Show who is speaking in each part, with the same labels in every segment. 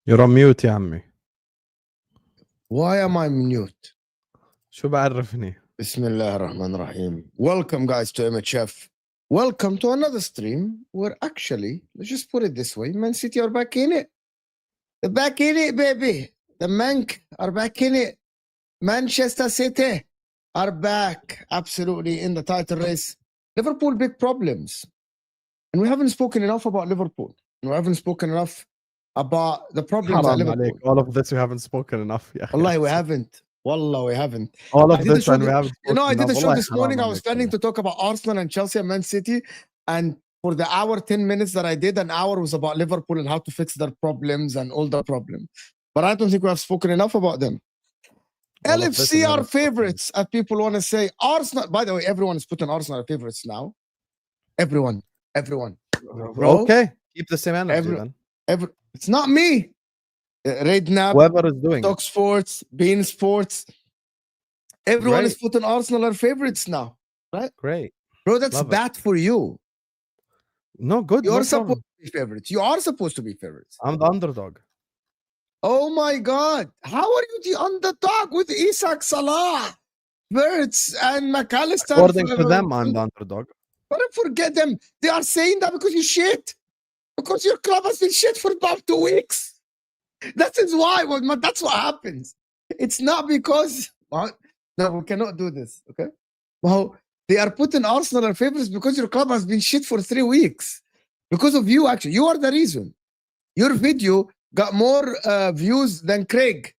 Speaker 1: You're on mute يا عمي.
Speaker 2: Why am I mute?
Speaker 1: شو بعرفني؟
Speaker 2: بسم الله الرحمن الرحيم. Welcome guys to MHF. Welcome to another stream where actually, let's just put it this way, Man City are back in it. They're back in it, baby. The Manc are back in it. Manchester City are back absolutely in the title race. Liverpool big problems. And we haven't spoken enough about Liverpool. We haven't spoken enough about the problems at Liverpool.
Speaker 1: All of this we haven't spoken enough.
Speaker 2: Wallahi, we haven't. Wallah, we haven't.
Speaker 1: All of this and we haven't.
Speaker 2: You know, I did a show this morning. I was planning to talk about Arsenal and Chelsea and Man City. And for the hour, 10 minutes that I did, an hour was about Liverpool and how to fix their problems and all the problems. But I don't think we have spoken enough about them. LFC are favorites, as people want to say. Arsenal, by the way, everyone is putting Arsenal favorites now. Everyone. Bro,
Speaker 1: okay, keep the same energy then.
Speaker 2: It's not me. Redknapp,
Speaker 1: whoever is doing
Speaker 2: Talk Sports, Bean Sports. Everyone is putting Arsenal are favorites now, right?
Speaker 1: Great.
Speaker 2: Bro, that's bad for you.
Speaker 1: No, good.
Speaker 2: You're supposed to be favorites. You are supposed to be favorites.
Speaker 1: I'm the underdog.
Speaker 2: Oh my God. How are you the underdog with Isak, Salah, Wirtz, and McAllister?
Speaker 1: According to them, I'm the underdog.
Speaker 2: But forget them. They are saying that because you shit. Because your club has been shit for about 2 weeks. That is why. That's what happens. It's not because... No, we cannot do this, okay? Well, they are putting Arsenal in favorites because your club has been shit for 3 weeks. Because of you, actually. You are the reason. Your video got more views than Craig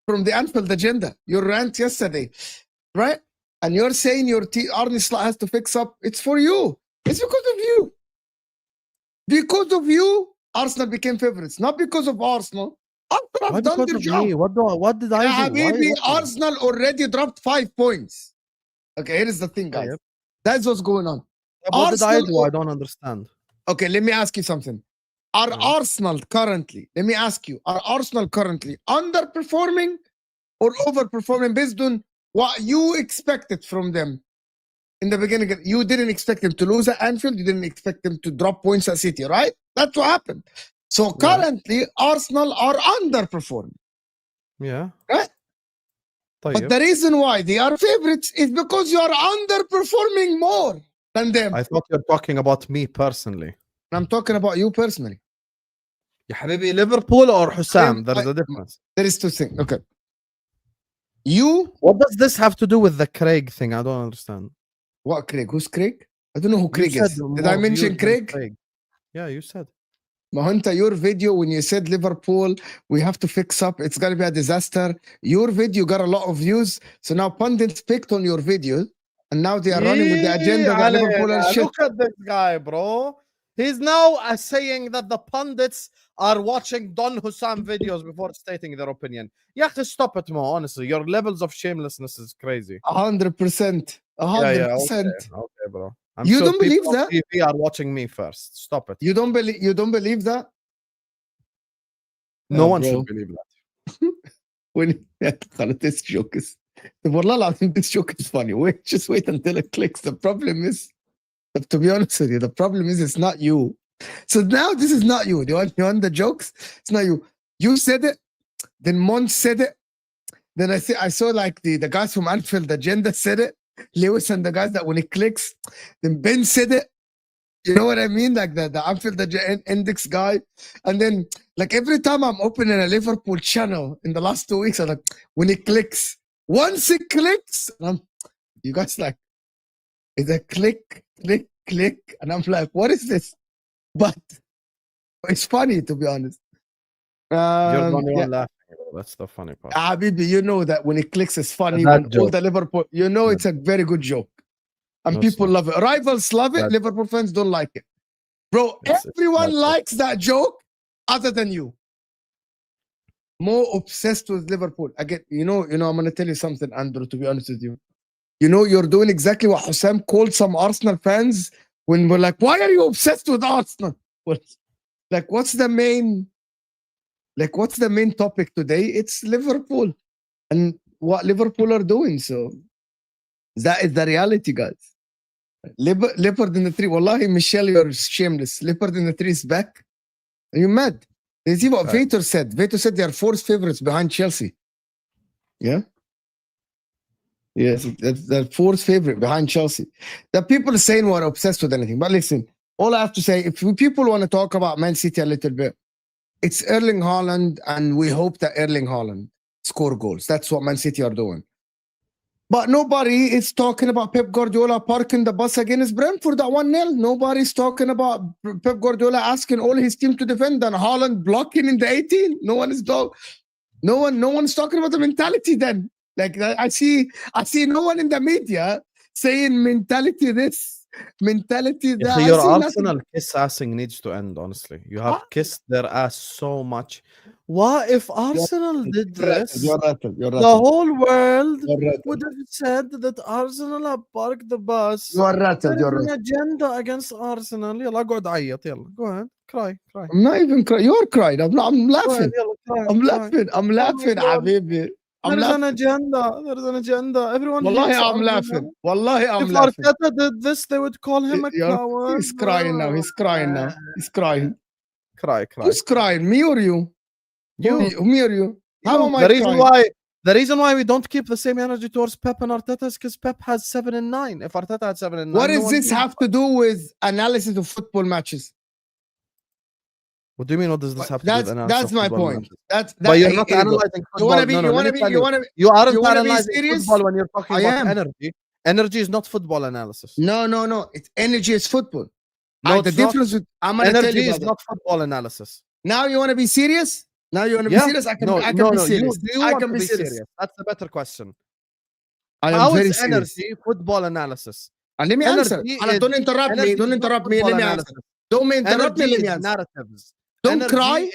Speaker 2: from the Anfield Agenda. Your rant yesterday, right? And you're saying your Arne Slot has to fix up. It's for you. It's because of you. Because of you, Arsenal became favorites. Not because of Arsenal. Arsenal have done their job.
Speaker 1: What did I do?
Speaker 2: Maybe Arsenal already dropped 5 points. Okay, here is the thing, guys. That's what's going on.
Speaker 1: What did I do? I don't understand.
Speaker 2: Okay, let me ask you something. Are Arsenal currently, let me ask you, are Arsenal currently underperforming or overperforming based on what you expected from them in the beginning? You didn't expect them to lose at Anfield. You didn't expect them to drop points at City, right? That's what happened. So currently, Arsenal are underperforming.
Speaker 1: Yeah.
Speaker 2: Right? But the reason why they are favorites is because you are underperforming more than them.
Speaker 1: I thought you're talking about me personally.
Speaker 2: I'm talking about you personally.
Speaker 1: يا حبيبي Liverpool or Hussam? There's a difference.
Speaker 2: There is two things. Okay. You.
Speaker 1: What does this have to do with the Craig thing? I don't understand.
Speaker 2: What Craig? Who's Craig? I don't know who Craig is. Did I mention Craig?
Speaker 1: Yeah, you said.
Speaker 2: Mahanta, your video when you said Liverpool, we have to fix up. It's gonna be a disaster. Your video got a lot of views, so now pundits picked on your video, and now they are running with the agenda that Liverpool are shit.
Speaker 1: Look at this guy, bro. He's now saying that the pundits are watching Don Hussam videos before stating their opinion. Yeah, stop it, Mo. Honestly, your levels of shamelessness is crazy.
Speaker 2: 100%. 100%.
Speaker 1: Okay, bro.
Speaker 2: You don't believe that?
Speaker 1: TV are watching me first. Stop it.
Speaker 2: You don't believe that?
Speaker 1: No one should believe that.
Speaker 2: When this joke is this joke is funny. Just wait until it clicks. The problem is, to be honest with you, the problem is it's not you. So now this is not you. You want the jokes? It's not you. You said it, then Mon said it. Then I saw like the guys from Anfield Agenda said it. Lewis and the guys that when it clicks, then Ben said it. You know what I mean? Like the Anfield Index guy. And then like every time I'm opening a Liverpool channel in the last 2 weeks, I'm like, when it clicks, once it clicks, you guys like, it's a click, click, click. And I'm like, what is this? But it's funny, to be honest.
Speaker 1: You're the only one laughing. That's the funny part.
Speaker 2: Habibi, you know that when it clicks, it's funny. When all the Liverpool, you know, it's a very good joke. And people love it. Rivals love it. Liverpool fans don't like it. Bro, everyone likes that joke other than you. More obsessed with Liverpool. Again, you know, I'm going to tell you something, Andrew, to be honest with you. You know, you're doing exactly what Hussam called some Arsenal fans when we're like, why are you obsessed with Arsenal? Well, like, what's the main topic today? It's Liverpool and what Liverpool are doing. So that is the reality, guys. Leopard in the tree. Wallahi, Michelle, you're shameless. Leopard in the tree is back. Are you mad? You see what Vator said? Vator said they are fourth favorites behind Chelsea. Yeah? Yes, they're fourth favorite behind Chelsea. The people are saying we're obsessed with anything. But listen, all I have to say, if people want to talk about Man City a little bit, it's Erling Haaland, and we hope that Erling Haaland score goals. That's what Man City are doing. But nobody is talking about Pep Guardiola parking the bus against Brentford at 1-0. Nobody's talking about Pep Guardiola asking all his team to defend and Haaland blocking in the 18. No one's talking about the mentality then. Like I see no one in the media saying mentality this, mentality that.
Speaker 1: Your Arsenal kiss-assing needs to end, honestly. You have kissed their ass so much. What if Arsenal did this?
Speaker 2: You're right.
Speaker 1: The whole world would have said that Arsenal have parked the bus.
Speaker 2: You're right.
Speaker 1: There's an agenda against Arsenal. يلا قعد عيط. يلا go ahead. Cry.
Speaker 2: I'm not even crying. You're crying. I'm laughing. I'm laughing. Habibi.
Speaker 1: There's an agenda. Everyone.
Speaker 2: Wallahi, I'm laughing. If
Speaker 1: Arteta did this, they would call him a coward.
Speaker 2: He's crying now. Cry. Who's crying? Me or you? Me or you? How am I crying?
Speaker 1: The reason why we don't keep the same energy towards Pep and Arteta is because Pep has 7 and 9. If Arteta had 7 and 9,
Speaker 2: what does this have to do with analysis of football matches?
Speaker 1: What do you mean? What does this have to do with analysis?
Speaker 2: That's my point.
Speaker 1: But you're not analyzing football. You aren't analyzing football when you're talking about energy. Energy is not football analysis.
Speaker 2: No. It's energy is football.
Speaker 1: No,
Speaker 2: the difference with
Speaker 1: energy is not football analysis.
Speaker 2: Now you want to be serious? I can be serious.
Speaker 1: I can be serious. That's the better question.
Speaker 2: How
Speaker 1: is energy football analysis?
Speaker 2: And let me answer. Don't interrupt me. Let me answer. Don't interrupt me. Let me answer.
Speaker 1: Narratives.
Speaker 2: Don't cry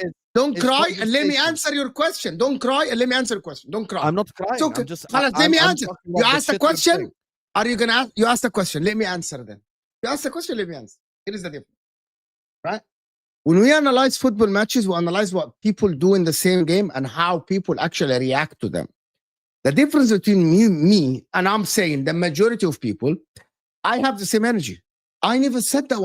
Speaker 2: and let me answer your question. Don't cry and let me answer your question. Don't cry.
Speaker 1: I'm not crying.
Speaker 2: It's okay. Let me answer. You asked the question. Are you gonna ask? You asked the question. Let me answer then. You asked the question. Let me answer. Here is the difference. Right? When we analyze football matches, we analyze what people do in the same game and how people actually react to them. The difference between me and I'm saying the majority of people, I have the same energy. I never said that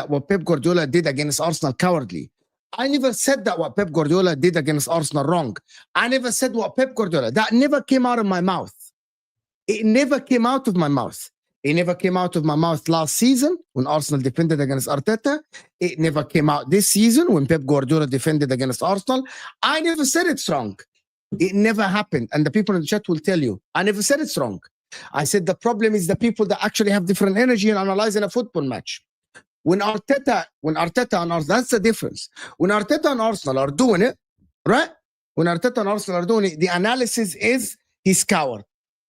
Speaker 2: what Pep Guardiola did against Arsenal cowardly. I never said that what Pep Guardiola did against Arsenal wrong. I never said what Pep Guardiola. That never came out of my mouth. It never came out of my mouth. It never came out of my mouth last season when Arsenal defended against Arteta. It never came out this season when Pep Guardiola defended against Arsenal. I never said it's wrong. It never happened. And the people in the chat will tell you, I never said it's wrong. I said the problem is the people that actually have different energy in analyzing a football match. When Arteta and Arsenal, that's the difference. When Arteta and Arsenal are doing it, right? When Arteta and Arsenal are doing it, the analysis is he's coward.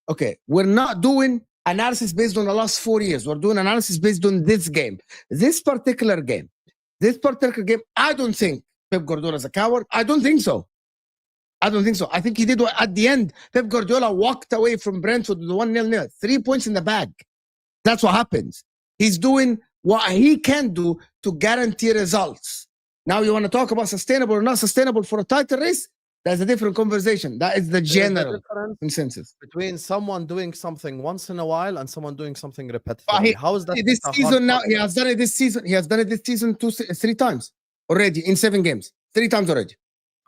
Speaker 2: Okay, we're not doing analysis based on the last 4 years. We're doing analysis based on this game. This particular game, I don't think Pep Guardiola is a coward. I don't think so. I think he did what at the end. Pep Guardiola walked away from Brentford with 1-0, 3 points in the bag. That's what happens. He's doing what he can do to guarantee results. Now you want to talk about sustainable or not sustainable for a title race? That's a different conversation. That is the general consensus.
Speaker 1: Between someone doing something once in a while and someone doing something repetitively. How is that?
Speaker 2: This season now, he has done it this season. He has done it this season 3 times already in 7 games. 3 times already.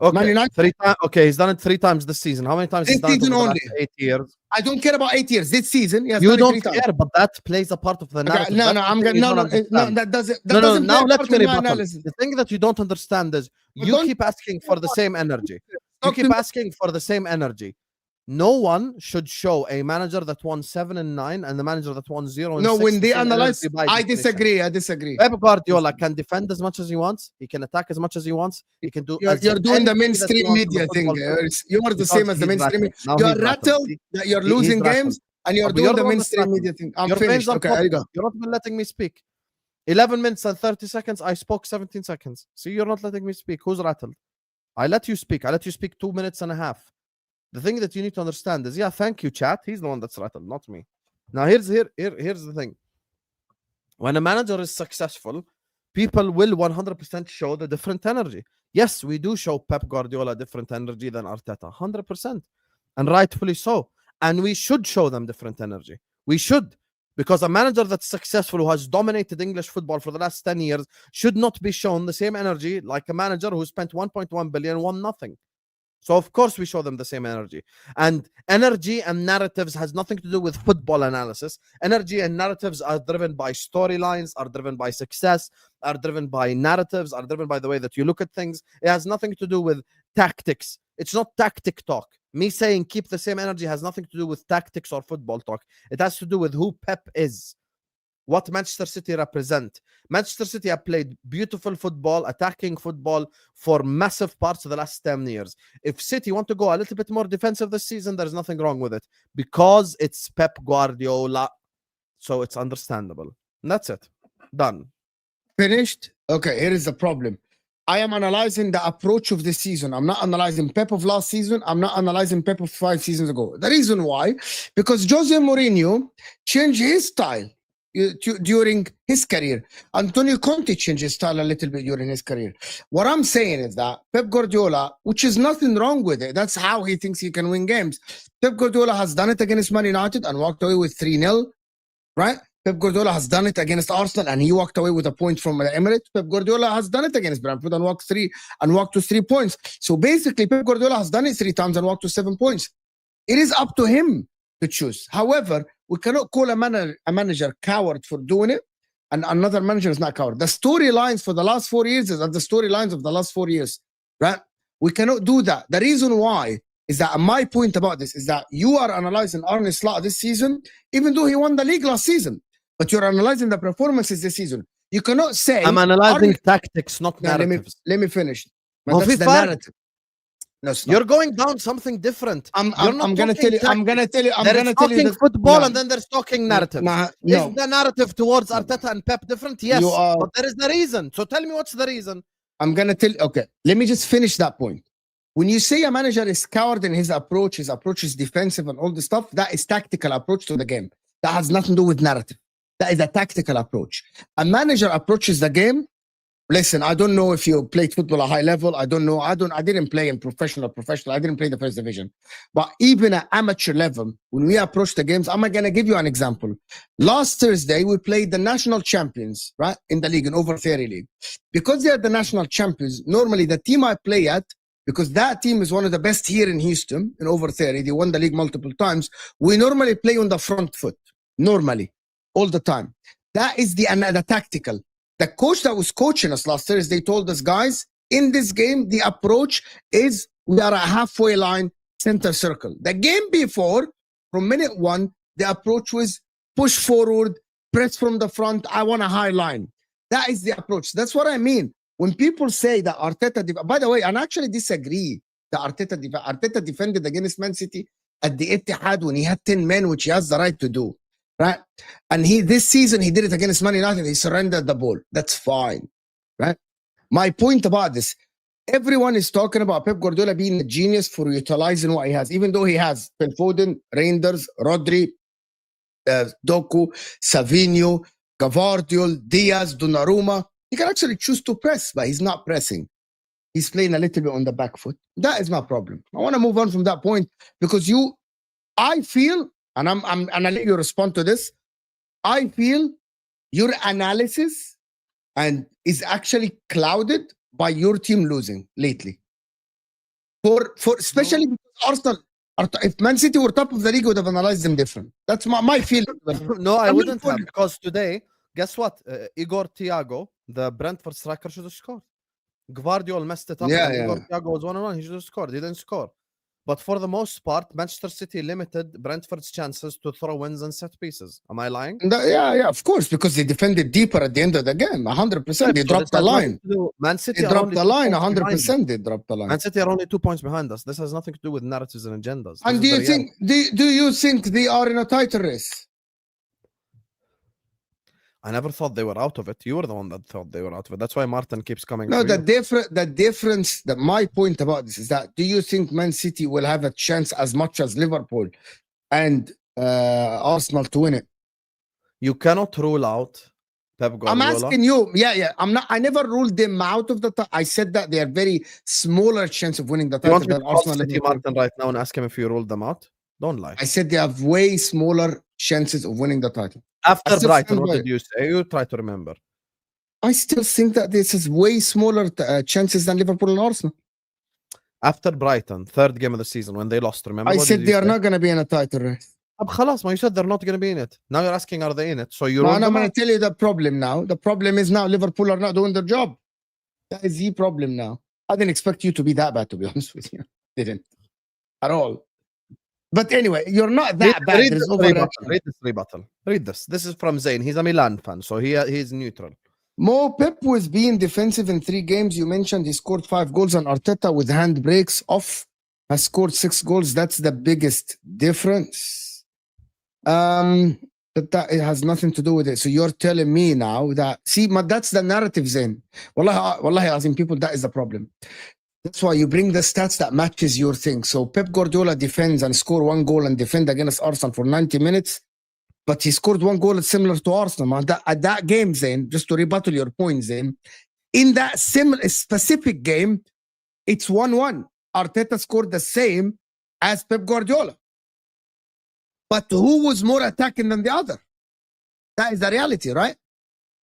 Speaker 1: Okay, okay, he's done it 3 times this season. How many times
Speaker 2: this
Speaker 1: he's done
Speaker 2: season
Speaker 1: it over
Speaker 2: only?
Speaker 1: the last 8 years?
Speaker 2: I don't care about 8 years. This season, he has
Speaker 1: you
Speaker 2: done it 3
Speaker 1: don't
Speaker 2: times.
Speaker 1: care, but that plays a part of the narrative.
Speaker 2: Okay, that doesn't. That doesn't
Speaker 1: now
Speaker 2: play a
Speaker 1: let
Speaker 2: part
Speaker 1: me
Speaker 2: of my
Speaker 1: rebuttal.
Speaker 2: analysis.
Speaker 1: The thing that you don't understand is you keep asking for the same energy. You keep asking for the same energy. No one should show a manager that won 7 and 9 and the manager that won 0 and 6.
Speaker 2: No, when they analyze, I
Speaker 1: disagree. Pep Guardiola can defend as much as he wants. He can attack as much as he wants. He can do.
Speaker 2: You're doing the mainstream media thing. You are the same as the mainstream. You're rattled that you're losing games, and you're doing the mainstream media thing. I'm finished. Okay, there you go.
Speaker 1: You're not even letting me speak. 11 minutes and 30 seconds. I spoke 17 seconds. See, you're not letting me speak. Who's rattled? I let you speak. I let you speak 2 minutes and a half. The thing that you need to understand is, thank you, chat. He's the one that's rattled, not me. Now, here's the thing. When a manager is successful, people will 100% show the different energy. Yes, we do show Pep Guardiola different energy than Arteta, 100%. And rightfully so. And we should show them different energy. We should. Because a manager that's successful, who has dominated English football for the last 10 years, should not be shown the same energy like a manager who spent 1.1 billion, won nothing. So, of course, we show them the same energy. And energy and narratives has nothing to do with football analysis. Energy and narratives are driven by storylines, are driven by success, are driven by narratives, are driven by the way that you look at things. It has nothing to do with tactics. It's not tactic talk. Me saying keep the same energy has nothing to do with tactics or football talk. It has to do with who Pep is, what Manchester City represent. Manchester City have played beautiful football, attacking football for massive parts of the last 10 years. If City want to go a little bit more defensive this season, there's nothing wrong with it because it's Pep Guardiola. So it's understandable. And that's it. Done.
Speaker 2: Finished? Okay, here is the problem. I am analyzing the approach of this season. I'm not analyzing Pep of last season. I'm not analyzing Pep of 5 seasons ago. The reason why, because Jose Mourinho changed his style during his career. Antonio Conte changed his style a little bit during his career. What I'm saying is that Pep Guardiola, which is nothing wrong with it, that's how he thinks he can win games. Pep Guardiola has done it against Man United and walked away with 3-0, right? Pep Guardiola has done it against Arsenal and he walked away with a point from the Emirates. Pep Guardiola has done it against Brentford and walked to 3 points. So basically, Pep Guardiola has done it 3 times and walked to 7 points. It is up to him to choose. However, we cannot call a manager coward for doing it, and another manager is not coward. The storylines for the last 4 years are the storylines of the last 4 years, right? We cannot do that. The reason why is that my point about this is that you are analyzing Arne Slot this season, even though he won the league last season, but you're analyzing the performances this season. You cannot say
Speaker 1: I'm analyzing tactics, not narratives.
Speaker 2: Let me finish. But that's the narrative. No,
Speaker 1: you're going down something different.
Speaker 2: I'm gonna tell you. I'm gonna tell you.
Speaker 1: They're talking football and then they're talking narratives. Is the narrative towards Arteta and Pep different? Yes, but there is the reason. So tell me what's the reason.
Speaker 2: I'm gonna tell you. Okay, let me just finish that point. When you say a manager is coward in his approach is defensive and all this stuff, that is tactical approach to the game. That has nothing to do with narrative. That is a tactical approach. A manager approaches the game. Listen, I don't know if you played football at high level. I don't know. I didn't play in professional. I didn't play the first division. But even at amateur level, when we approach the games, I'm going to give you an example. Last Thursday, we played the national champions, right, in the league, in over 30 league. Because they are the national champions, normally the team I play at, because that team is one of the best here in Houston, in over 30, they won the league multiple times, we normally play on the front foot, normally, all the time. That is the tactical. The coach that was coaching us last Thursday told us, guys, in this game, the approach is we are a halfway line, center circle. The game before, from minute 1, the approach was push forward, press from the front. I want a high line. That is the approach. That's what I mean. When people say that Arteta, by the way, and I actually disagree that Arteta defended against Man City at the Etihad when he had 10 men, which he has the right to do, right? And this season he did it against Man United. He surrendered the ball. That's fine, right? My point about this, everyone is talking about Pep Guardiola being a genius for utilizing what he has, even though he has Phil Foden, Reinders, Rodri, Doku, Savinho, Gavardiol, Diaz, Donnarumma. He can actually choose to press, but he's not pressing. He's playing a little bit on the back foot. That is my problem. I want to move on from that point because I feel, and I'll let you respond to this. I feel your analysis and is actually clouded by your team losing lately. For especially Arsenal, if Man City were top of the league, would have analyzed them different. That's my feeling.
Speaker 1: No, I wouldn't have, because today, guess what? Igor Thiago, the Brentford striker, should have scored. Guardiola messed it up.
Speaker 2: Yeah,
Speaker 1: and
Speaker 2: yeah.
Speaker 1: Igor Thiago was 1-1. He should have scored. He didn't score. But for the most part, Manchester City limited Brentford's chances to throw-ins and set pieces. Am I lying?
Speaker 2: Yeah, of course, because they defended deeper at the end of the game. 100%. They dropped the line.
Speaker 1: Man City
Speaker 2: They dropped the line. 100%. They dropped the line.
Speaker 1: Man City are only 2 points behind us. This has nothing to do with narratives and agendas.
Speaker 2: And do you think they are in a title race?
Speaker 1: I never thought they were out of it. You were the one that thought they were out of it. That's why Martin keeps coming.
Speaker 2: No, the difference, my point about this is that, do you think Man City will have a chance as much as Liverpool and Arsenal to win it?
Speaker 1: You cannot rule out Pep Guardiola.
Speaker 2: I'm asking you. Yeah. I never ruled them out of the title. I said that they are very smaller chance of winning the title than Arsenal.
Speaker 1: City Martin right now and ask him if you ruled them out. Don't lie.
Speaker 2: I said they have way smaller chances of winning the title.
Speaker 1: After Brighton, what did you say? You try to remember.
Speaker 2: I still think that this is way smaller chances than Liverpool and Arsenal.
Speaker 1: After Brighton, third game of the season, when they lost, remember?
Speaker 2: I said they are not going to be in a title race.
Speaker 1: You said they're not going to be in it. Now you're asking, are they in it? So I'm
Speaker 2: going to tell you the problem now. The problem is now Liverpool are not doing their job. That is the problem now. I didn't expect you to be that bad, to be honest with you. Didn't. At all. But anyway, you're not that bad.
Speaker 1: Read this rebuttal. Read this. This is from Zayn. He's a Milan fan, so he's neutral.
Speaker 2: Pep was being defensive in 3 games. You mentioned he scored 5 goals, and Arteta with handbrakes off has scored 6 goals. That's the biggest difference. But that it has nothing to do with it. So you're telling me now that, that's the narrative, Zayn. Wallahi, as in people, that is the problem. That's why you bring the stats that matches your thing. So Pep Guardiola defends and score 1 goal and defend against Arsenal for 90 minutes, but he scored 1 goal similar to Arsenal. At that game, Zayn, just to rebuttal your point, Zayn, in that specific game, it's 1-1. Arteta scored the same as Pep Guardiola. But who was more attacking than the other? That is the reality, right?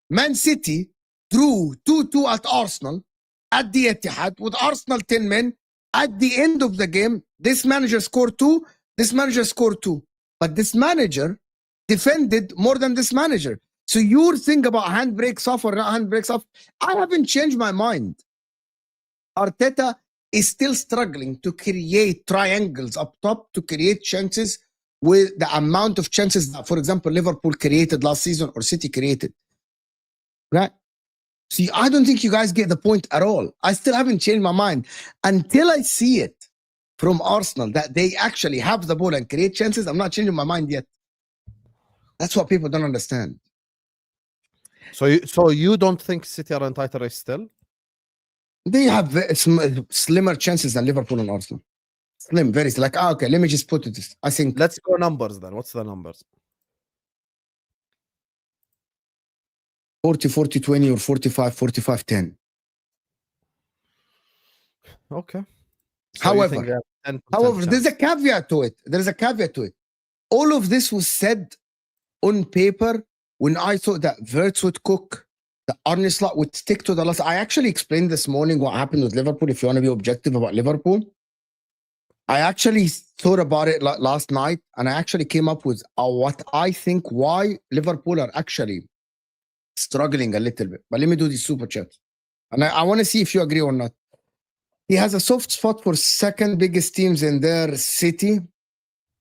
Speaker 2: Man City drew 2-2 at Arsenal, at the Etihad, with Arsenal 10 men. At the end of the game, this manager scored 2, this manager scored 2. But this manager defended more than this manager. So your thing about handbrakes off or not handbrakes off, I haven't changed my mind. Arteta is still struggling to create triangles up top, to create chances with the amount of chances that, for example, Liverpool created last season or City created. Right? See, I don't think you guys get the point at all. I still haven't changed my mind until I see it from Arsenal that they actually have the ball and create chances. I'm not changing my mind yet. That's what people don't understand.
Speaker 1: So you don't think City are in title race still?
Speaker 2: They have slimmer chances than Liverpool and Arsenal. Slim, very like, okay, let me just put it this. I think.
Speaker 1: Let's go numbers then. What's the numbers?
Speaker 2: 40-40-20 or 45-45-10.
Speaker 1: Okay. So
Speaker 2: however, there's a caveat to it. All of this was said on paper when I thought that Wirtz would cook, that Arne Slot would stick to the last. I actually explained this morning what happened with Liverpool, if you want to be objective about Liverpool. I actually thought about it last night, and I actually came up with what I think why Liverpool are actually struggling a little bit. But let me do these super chats. And I want to see if you agree or not. He has a soft spot for second biggest teams in their city.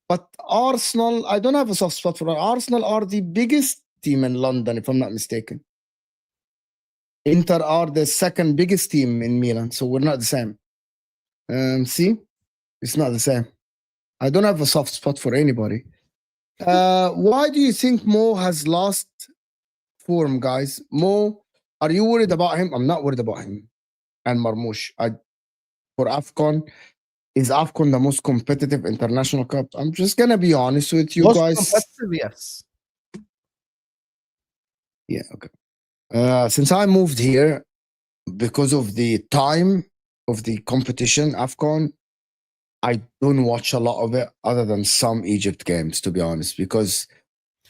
Speaker 2: But Arsenal, I don't have a soft spot for Arsenal. Are the biggest team in London, if I'm not mistaken. Inter are the second biggest team in Milan, so we're not the same. See, it's not the same. I don't have a soft spot for anybody. Why do you think Mo has lost form, guys? Mo, are you worried about him? I'm not worried about him. And Marmoush, for AFCON, is AFCON the most competitive international cup? I'm just gonna be honest with you
Speaker 1: Most
Speaker 2: guys.
Speaker 1: competitive, yes.
Speaker 2: Yeah, okay. Since I moved here, because of the time of the competition, AFCON, I don't watch a lot of it other than some Egypt games, to be honest, because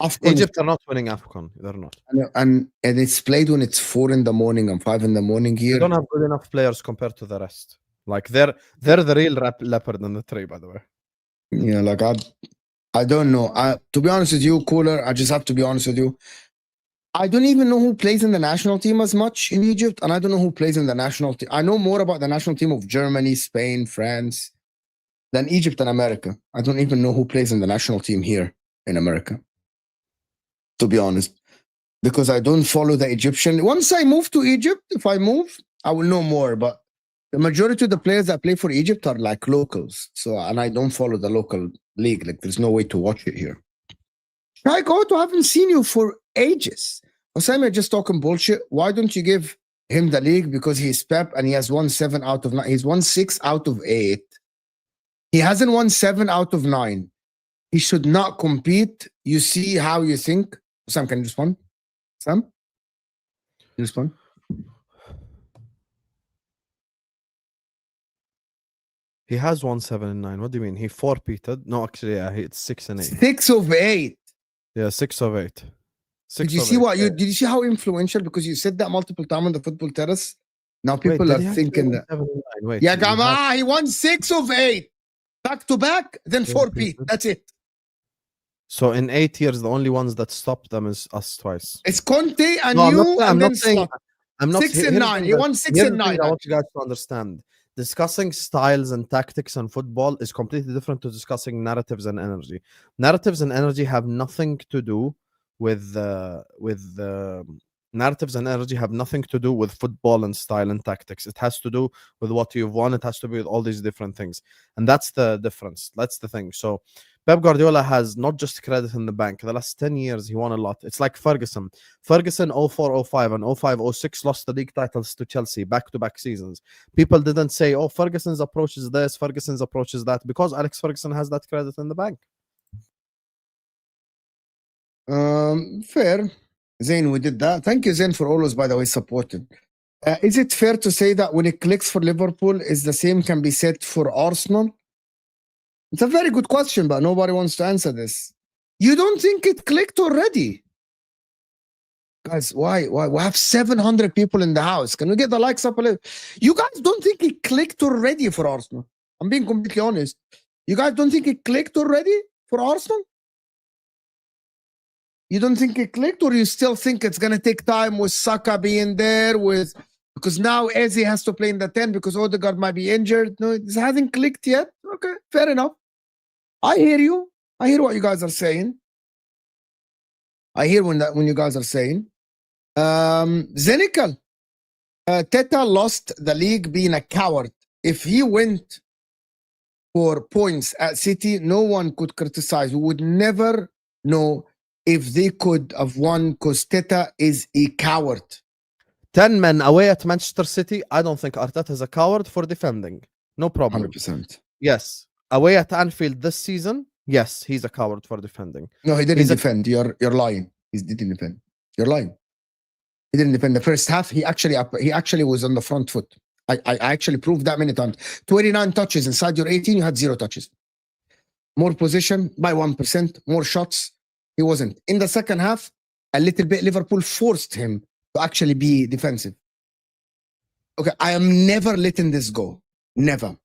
Speaker 2: AFCON
Speaker 1: Egypt are not winning AFCON. They're not.
Speaker 2: and it's played when it's 4 in the morning and 5 in the morning
Speaker 1: They
Speaker 2: here.
Speaker 1: don't have good enough players compared to the rest. Like they're the real leopard in the tree, by the way.
Speaker 2: Yeah, like I don't know. To be honest with you, Cooler, I just have to be honest with you. I don't even know who plays in the national team as much in Egypt, and I don't know who plays in the national team. I know more about the national team of Germany, Spain, France than Egypt and America. I don't even know who plays in the national team here in America, to be honest, because I don't follow the Egyptian. Once I move to Egypt, if I move, I will know more, but the majority of the players that play for Egypt are like locals. So, and I don't follow the local league. Like there's no way to watch it here. I haven't seen you for ages. Osama, you're just talking bullshit. Why don't you give him the league? Because he's Pep and he has won 7 out of 9. He's won 6 out of 8. He hasn't won 7 out of 9. He should not compete. You see how you think. Sam, can you respond? Sam? Can you respond?
Speaker 1: He has won 7 and 9. What do you mean? He forfeited? No, actually, yeah, it's 6 and 8.
Speaker 2: 6 of 8.
Speaker 1: Yeah, 6 of 8.
Speaker 2: Did you see what you did? You see how influential? Because you said that multiple times on the football terrace. Now people are thinking that.
Speaker 1: Wait,
Speaker 2: yeah, Gama, he won 6 of 8 back to back, then 4P. That's it.
Speaker 1: So in 8 years, the only ones that stopped them is us twice.
Speaker 2: It's Conte and you.
Speaker 1: I'm not saying. I'm not
Speaker 2: 6 and 9. He won 6 and 9.
Speaker 1: I want you guys to understand. Discussing styles and tactics and football is completely different to discussing narratives and energy. Narratives and energy have nothing to do with narratives and energy have nothing to do with football and style and tactics. It has to do with what you've won. It has to do with all these different things, and that's the difference. That's the thing. So Pep Guardiola has not just credit in the bank. The last 10 years, he won a lot. It's like Ferguson. Ferguson 04-05 and 05-06 lost the league titles to Chelsea back-to-back seasons. People didn't say, oh, Ferguson's approach is this, Ferguson's approach is that, because Alex Ferguson has that credit in the bank.
Speaker 2: Fair. Zain, we did that. Thank you, Zain, for always, by the way, supporting. Is it fair to say that when it clicks for Liverpool, is the same can be said for Arsenal? It's a very good question, but nobody wants to answer this. You don't think it clicked already? Guys, why? We have 700 people in the house. Can we get the likes up a little? You guys don't think it clicked already for Arsenal? I'm being completely honest. You guys don't think it clicked already for Arsenal? You don't think it clicked, or you still think it's going to take time with Saka being there, because now Eze has to play in the 10 because Odegaard might be injured? No, it hasn't clicked yet. Okay, fair enough. I hear you. I hear what you guys are saying. I hear when you guys are saying. Zenikal. Teta lost the league being a coward. If he went for points at City, no one could criticize. We would never know if they could have won because Teta is a coward.
Speaker 1: 10 men away at Manchester City. I don't think Arteta is a coward for defending. No problem.
Speaker 2: 100%.
Speaker 1: Yes. Away at Anfield this season, yes, he's a coward for defending.
Speaker 2: No, he didn't defend. You're lying. He didn't defend. You're lying. He didn't defend the first half. He actually was on the front foot. I actually proved that many times. 29 touches inside your 18, you had 0 touches. More position by 1%, more shots. He wasn't. In the second half, a little bit, Liverpool forced him to actually be defensive. Okay, I am never letting this go. Never.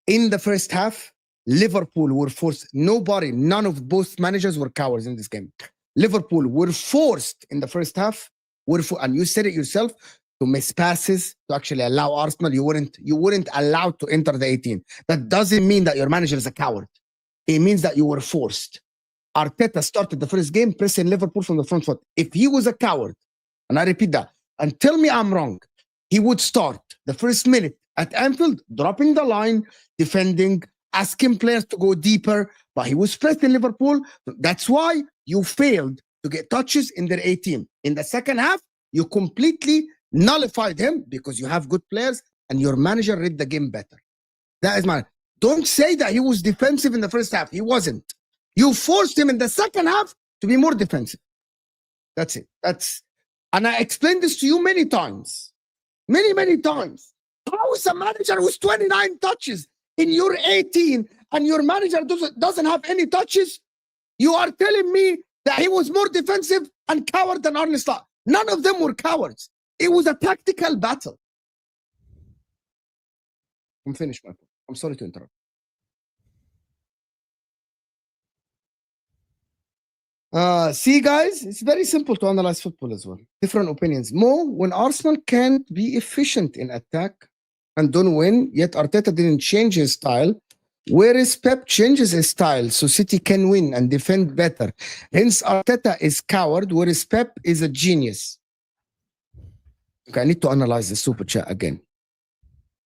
Speaker 2: In the first half, Liverpool were forced. None of both managers were cowards in this game. Liverpool were forced in the first half, and you said it yourself, to miss passes, to actually allow Arsenal. You weren't allowed to enter the 18. That doesn't mean that your manager is a coward. it means that you were forced. Arteta started the first game pressing Liverpool from the front foot. If he was a coward, and I repeat that, and tell me I'm wrong, he would start the first minute at Anfield, dropping the line, defending, asking players to go deeper, but he was pressing Liverpool. That's why you failed to get touches in their 18. In the second half, you completely nullified him because you have good players and your manager read the game better. That is my... Don't say that he was defensive in the first half. He wasn't. You forced him in the second half to be more defensive. That's it. And I explained this to you many times. Many times. How is a manager who's 29 touches in your 18 and your manager doesn't have any touches? You are telling me that he was more defensive and coward than Arne Slot. None of them were cowards. It was a tactical battle. I'm finished, my point. I'm sorry to interrupt. See, guys, it's very simple to analyze football as well. Different opinions. Mo, when Arsenal can't be efficient in attack and don't win, yet Arteta didn't change his style, whereas Pep changes his style so City can win and defend better. Hence, Arteta is coward, whereas Pep is a genius. Okay, I need to analyze the super chat again.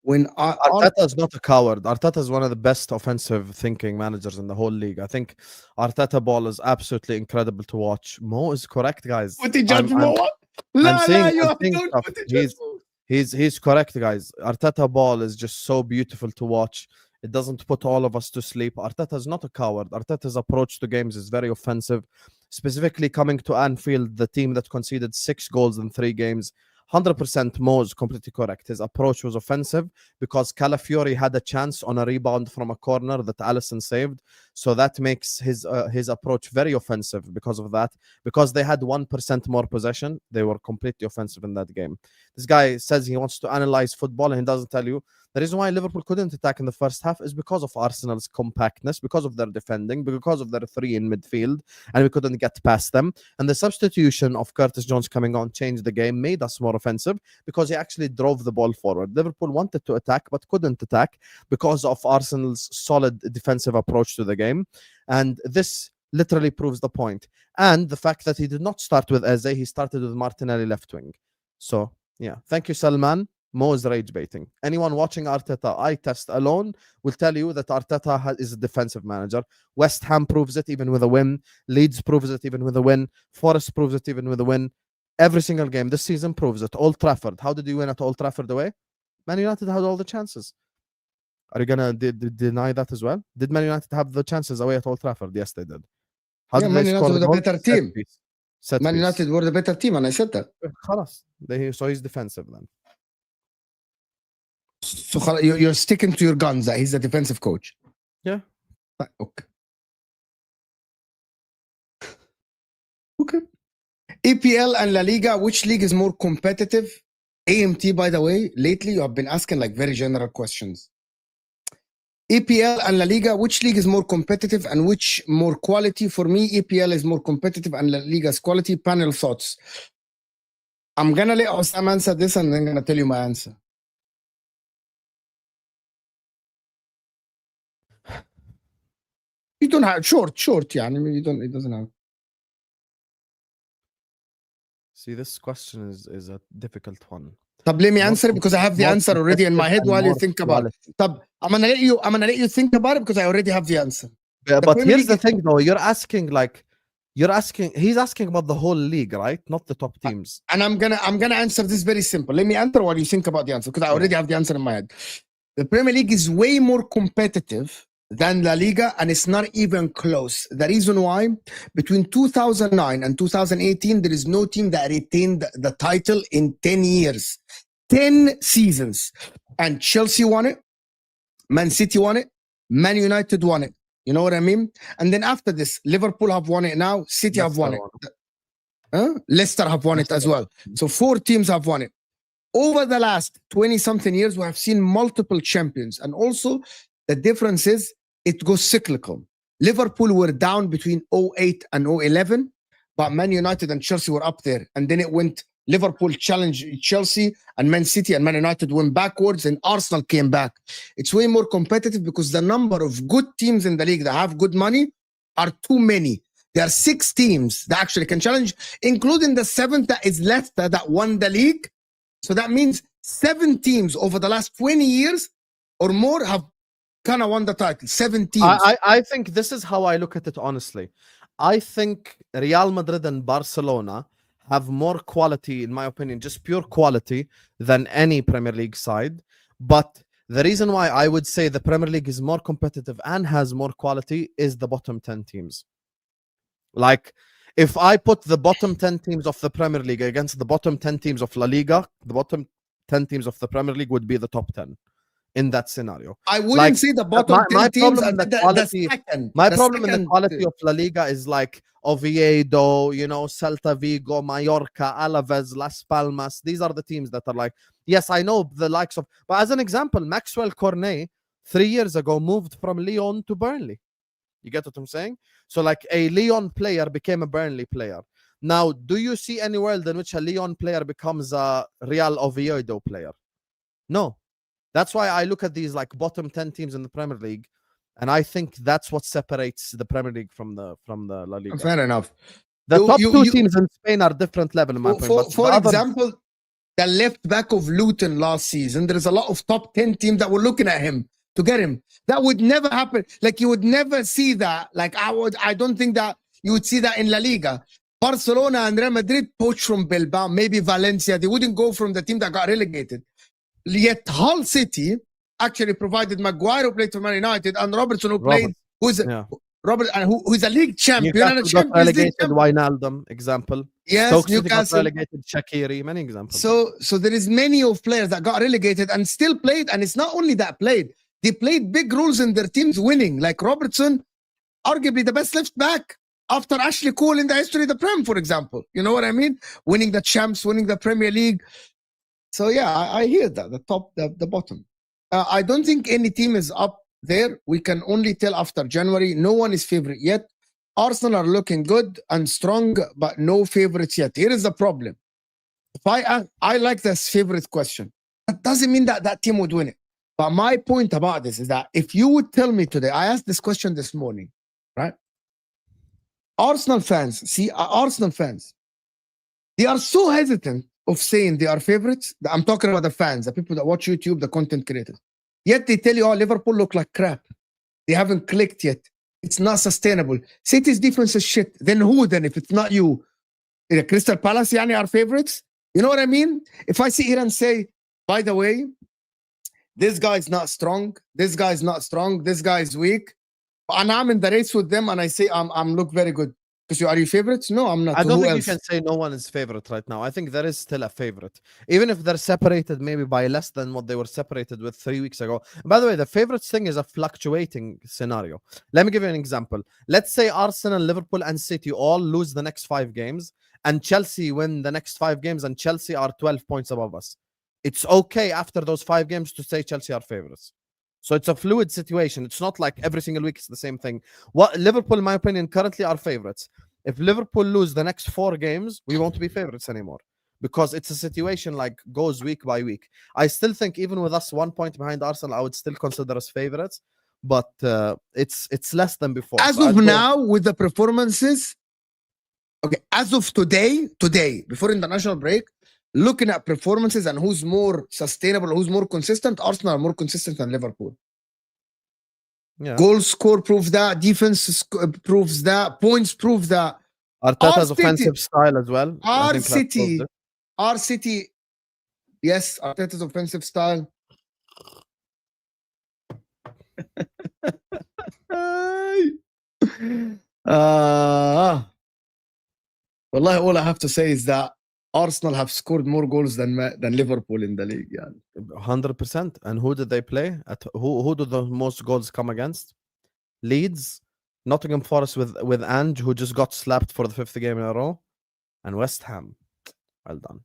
Speaker 2: When
Speaker 1: Arteta is not a coward. Arteta is one of the best offensive thinking managers in the whole league. I think Arteta ball is absolutely incredible to watch. Mo is correct, guys.
Speaker 2: What did judge Mo?
Speaker 1: He's correct, guys. Arteta ball is just so beautiful to watch. It doesn't put all of us to sleep. Arteta is not a coward. Arteta's approach to games is very offensive. Specifically coming to Anfield, the team that conceded 6 goals in 3 games. 100% Mo is completely correct. His approach was offensive because Calafiori had a chance on a rebound from a corner that Alisson saved. So that makes his approach very offensive because of that. Because they had 1% more possession, they were completely offensive in that game. This guy says he wants to analyze football and he doesn't tell you. The reason why Liverpool couldn't attack in the first half is because of Arsenal's compactness, because of their defending, because of their 3 in midfield, and we couldn't get past them. And the substitution of Curtis Jones coming on changed the game, made us more offensive because he actually drove the ball forward. Liverpool wanted to attack but couldn't attack because of Arsenal's solid defensive approach to the game. And this literally proves the point. And the fact that he did not start with Eze, he started with Martinelli left wing. So, yeah. Thank you, Salman. Mo is rage baiting. Anyone watching Arteta eye test alone will tell you that Arteta is a defensive manager. West Ham proves it even with a win. Leeds proves it even with a win. Forest proves it even with a win. Every single game this season proves it. Old Trafford. How did you win at Old Trafford away? Man United had all the chances. Are you going to deny that as well? Did Man United have the chances away at Old Trafford? Yes, they did. How did
Speaker 2: Man
Speaker 1: they
Speaker 2: United
Speaker 1: score
Speaker 2: were the better team. Man
Speaker 1: United
Speaker 2: United were the better team, and I said that.
Speaker 1: So he's defensive then.
Speaker 2: So you're sticking to your guns that he's a defensive coach.
Speaker 1: Yeah.
Speaker 2: Okay. Okay. EPL and La Liga, which league is more competitive? AMT, by the way, lately you have been asking like very general questions. EPL and La Liga, which league is more competitive and which more quality? For me, EPL is more competitive and La Liga's quality. Panel thoughts. I'm going to let Osam answer this and then I'm going to tell you my answer. You don't have short, yeah. I mean, it doesn't have.
Speaker 1: See, this question is a difficult one.
Speaker 2: Tab, let me answer it because I have the answer already in my head while you think about it. Tab, I'm gonna let you think about it because I already have the answer.
Speaker 1: But here's the thing though, he's asking about the whole league, right? Not the top teams.
Speaker 2: And I'm gonna answer this very simple. Let me answer while you think about the answer because I already have the answer in my head. The Premier League is way more competitive than La Liga, and it's not even close. The reason why, between 2009 and 2018, there is no team that retained the title in 10 years. 10 seasons. And Chelsea won it, Man City won it, Man United won it. You know what I mean? And then after this, Liverpool have won it now, City have won it. Leicester have won it as well. So 4 teams have won it. Over the last 20-something years, we have seen multiple champions. And also, the difference is, it goes cyclical. Liverpool were down between 2008 and 2011, but Man United and Chelsea were up there. And then it went Liverpool challenged Chelsea, and Man City and Man United went backwards, and Arsenal came back. It's way more competitive because the number of good teams in the league that have good money are too many. There are 6 teams that actually can challenge, including the 7th that is Leicester that won the league. So that means 7 teams over the last 20 years or more have kind of won the title. 7 teams.
Speaker 1: I think this is how I look at it, honestly. I think Real Madrid and Barcelona have more quality, in my opinion, just pure quality, than any Premier League side. But the reason why I would say the Premier League is more competitive and has more quality is the bottom 10 teams. Like, if I put the bottom 10 teams of the Premier League against the bottom 10 teams of La Liga, the bottom 10 teams of the Premier League would be the top 10 in that scenario.
Speaker 2: I wouldn't say the bottom 10 teams are the second.
Speaker 1: My problem in the quality of La Liga is like Oviedo, you know, Celta Vigo, Mallorca, Alaves, Las Palmas. These are the teams that are like, yes, I know the likes of, but as an example, Maxwell Cornet 3 years ago moved from Lyon to Burnley. You get what I'm saying? So like a Lyon player became a Burnley player. Now, do you see any world in which a Lyon player becomes a Real Oviedo player? No. That's why I look at these like bottom 10 teams in the Premier League, and I think that's what separates the Premier League from the La Liga.
Speaker 2: Fair enough.
Speaker 1: The top 2 teams in Spain are different level, in my opinion.
Speaker 2: For example, the left back of Luton last season, there's a lot of top 10 teams that were looking at him to get him. That would never happen. Like, you would never see that. Like, I don't think that you would see that in La Liga. Barcelona and Real Madrid poached from Bilbao, maybe Valencia. They wouldn't go from the team that got relegated. Yet Hull City actually provided Maguire, who played for Man United, and Robertson, who played, who's a league champion and a Champions League champion.
Speaker 1: Wijnaldum, example.
Speaker 2: Yes,
Speaker 1: Stoke
Speaker 2: Newcastle
Speaker 1: relegated. Shaqiri, many examples.
Speaker 2: So there is many of players that got relegated and still played, and it's not only that played. They played big roles in their teams winning. Like Robertson, arguably the best left back after Ashley Cole in the history of the Prem, for example. You know what I mean? Winning the champs, winning the Premier League. So yeah, I hear that, the top, the bottom. I don't think any team is up there. We can only tell after January. No one is favorite yet. Arsenal are looking good and strong, but no favorites yet. Here is the problem. If I like this favorite question. That doesn't mean that that team would win it. But my point about this is that if you would tell me today, I asked this question this morning, right? Arsenal fans, they are so hesitant of saying they are favorites. I'm talking about the fans, the people that watch YouTube, the content creators. Yet they tell you, oh, Liverpool look like crap. They haven't clicked yet. It's not sustainable. City's defense is shit. Then who then if it's not you? Crystal Palace, yani, are favorites? You know what I mean? If I sit here and say, by the way, this guy's not strong, this guy's not strong, this guy's weak, and I'm in the race with them and I say I'm look very good. Because are you favorites? No, I'm not.
Speaker 1: I don't think you can say no one is favorite right now. I think there is still a favorite. Even if they're separated maybe by less than what they were separated with 3 weeks ago. By the way, the favorites thing is a fluctuating scenario. Let me give you an example. Let's say Arsenal, Liverpool, and City all lose the next 5 games, and Chelsea win the next 5 games, and Chelsea are 12 points above us. It's okay after those 5 games to say Chelsea are favorites. So it's a fluid situation. It's not like every single week it's the same thing. What Liverpool, in my opinion, currently are favorites. If Liverpool lose the next 4 games, we won't be favorites anymore because it's a situation like goes week by week. I still think even with us 1 point behind Arsenal, I would still consider us favorites, but it's less than before.
Speaker 2: As of now, with the performances, okay, as of today, before international break, looking at performances and who's more sustainable, who's more consistent, Arsenal are more consistent than Liverpool.
Speaker 1: Yeah.
Speaker 2: Goal score proves that. Defense proves that. Points prove that.
Speaker 1: Arteta's offensive style as well.
Speaker 2: Our City. Yes, Arteta's offensive style. Wallahi, all I have to say is that Arsenal have scored more goals than Liverpool in the league. Yeah.
Speaker 1: 100%. And who did they play? Who do the most goals come against? Leeds, Nottingham Forest with Ange, who just got slapped for the 5th game in a row, and West Ham. Well done.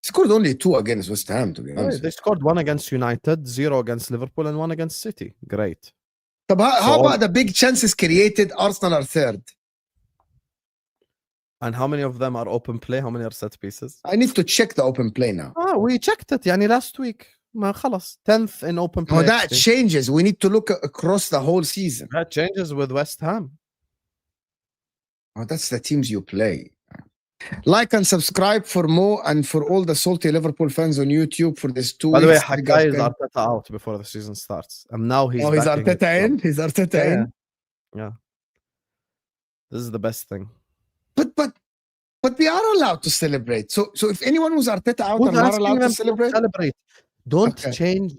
Speaker 2: Scored only 2 against West Ham, to be honest.
Speaker 1: They scored 1 against United, 0 against Liverpool, and 1 against City. Great.
Speaker 2: How about the big chances created? Arsenal are 3rd.
Speaker 1: And how many of them are open play? How many are set pieces?
Speaker 2: I need to check the open play now.
Speaker 1: We checked it يعني last week. ما خلص 10th in open play.
Speaker 2: Oh, that changes. We need to look across the whole season.
Speaker 1: That changes with West Ham.
Speaker 2: Oh, that's the teams you play. Like and subscribe for more and for all the salty Liverpool fans on YouTube for this 2 weeks.
Speaker 1: By the way, Hakai is Arteta out before the season starts. And now he's
Speaker 2: he's Arteta in? He's Arteta in?
Speaker 1: Yeah. This is the best thing.
Speaker 2: But they are allowed to celebrate. So if anyone was Arteta out and not allowed to celebrate?
Speaker 1: Don't change.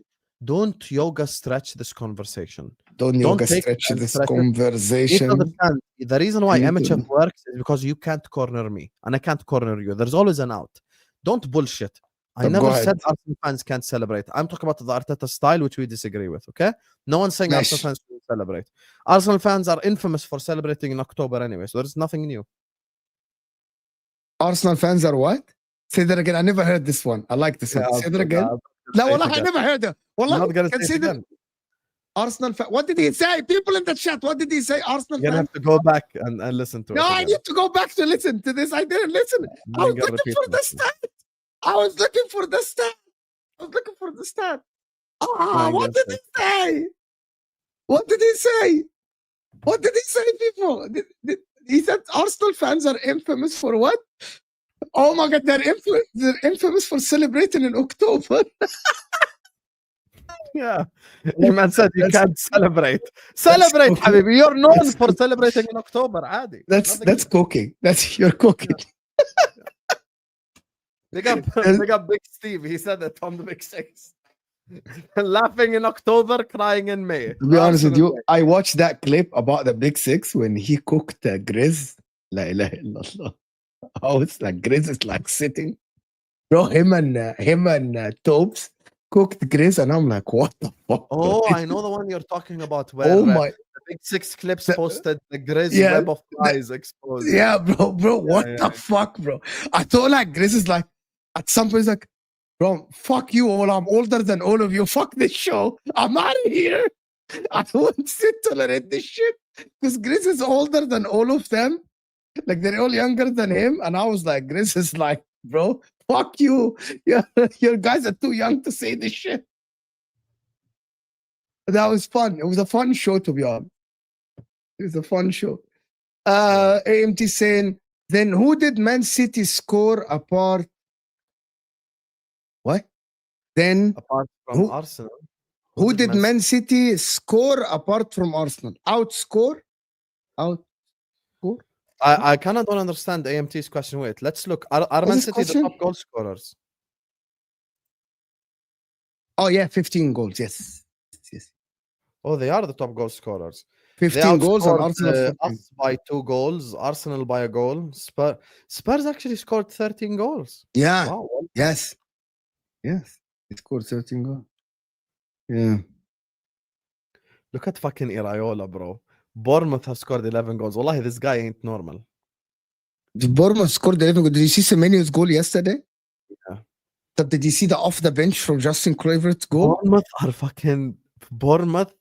Speaker 1: Don't yoga stretch this conversation.
Speaker 2: Don't yoga stretch this conversation.
Speaker 1: The reason why MHF works is because you can't corner me and I can't corner you. There's always an out. Don't bullshit. I never said Arsenal fans can't celebrate. I'm talking about the Arteta style, which we disagree with, okay? No one's saying Arsenal fans shouldn't celebrate. Arsenal fans are infamous for celebrating in October anyway, so there's nothing new.
Speaker 2: Arsenal fans are what? Say that again. I never heard this one. I like this one. Say that again. No, wallah, I never heard it. Wallah, consider Arsenal fan. What did he say? People in the chat, what did he say? Arsenal
Speaker 1: You're gonna have to go back and listen to it.
Speaker 2: No, I need to go back to listen to this. I didn't listen. I was looking for the stat. What did he say? What did he say, people? He said Arsenal fans are infamous for what? Oh my God, they're infamous for celebrating in October.
Speaker 1: Yeah, your man said you can't celebrate. Celebrate, Habibi. You're known for celebrating in October. Adi.
Speaker 2: That's cooking. That's your cooking.
Speaker 1: Big up Big Steve. He said it on the Big Six. Laughing in October, crying in May.
Speaker 2: To be honest with you, I watched that clip about the Big Six when he cooked Grizz. La ilaha illallah. Oh, it's like Grizz is like sitting. Bro, him and Tobes cooked Grizz, and I'm like, what the fuck?
Speaker 1: Oh, I know the one you're talking about where the Big Six clips posted the Grizz web of flies exposed.
Speaker 2: Yeah, bro, what the fuck, bro? I thought like Grizz is like, at some point, he's like, bro, fuck you all. I'm older than all of you. Fuck this show. I'm out of here. I don't tolerate this shit. Because Grizz is older than all of them. Like, they're all younger than him. And I was like, Grizz is like, bro, fuck you. Your guys are too young to say this shit. That was fun. It was a fun show, to be honest. It was a fun show. AMT saying, then who did Man City score apart? What? Then
Speaker 1: apart from Arsenal.
Speaker 2: Who did Man City score apart from Arsenal? Outscore?
Speaker 1: I kind of don't understand AMT's question. Wait, let's look. Are Man City the top goal scorers?
Speaker 2: Oh, yeah, 15 goals. Yes.
Speaker 1: Oh, they are the top goal scorers.
Speaker 2: 15 goals and Arsenal
Speaker 1: us by 2 goals, Arsenal by a goal. Spurs actually scored 13 goals.
Speaker 2: Yeah.
Speaker 1: Wow.
Speaker 2: Yes. They scored 13 goals. Yeah.
Speaker 1: Look at fucking Iraola, bro. Bournemouth has scored 11 goals. Wallahi, this guy ain't normal.
Speaker 2: Bournemouth scored 11 goals. Did you see Semenyo's goal yesterday?
Speaker 1: Yeah.
Speaker 2: But did you see the off the bench from Justin Kluivert's goal?
Speaker 1: Bournemouth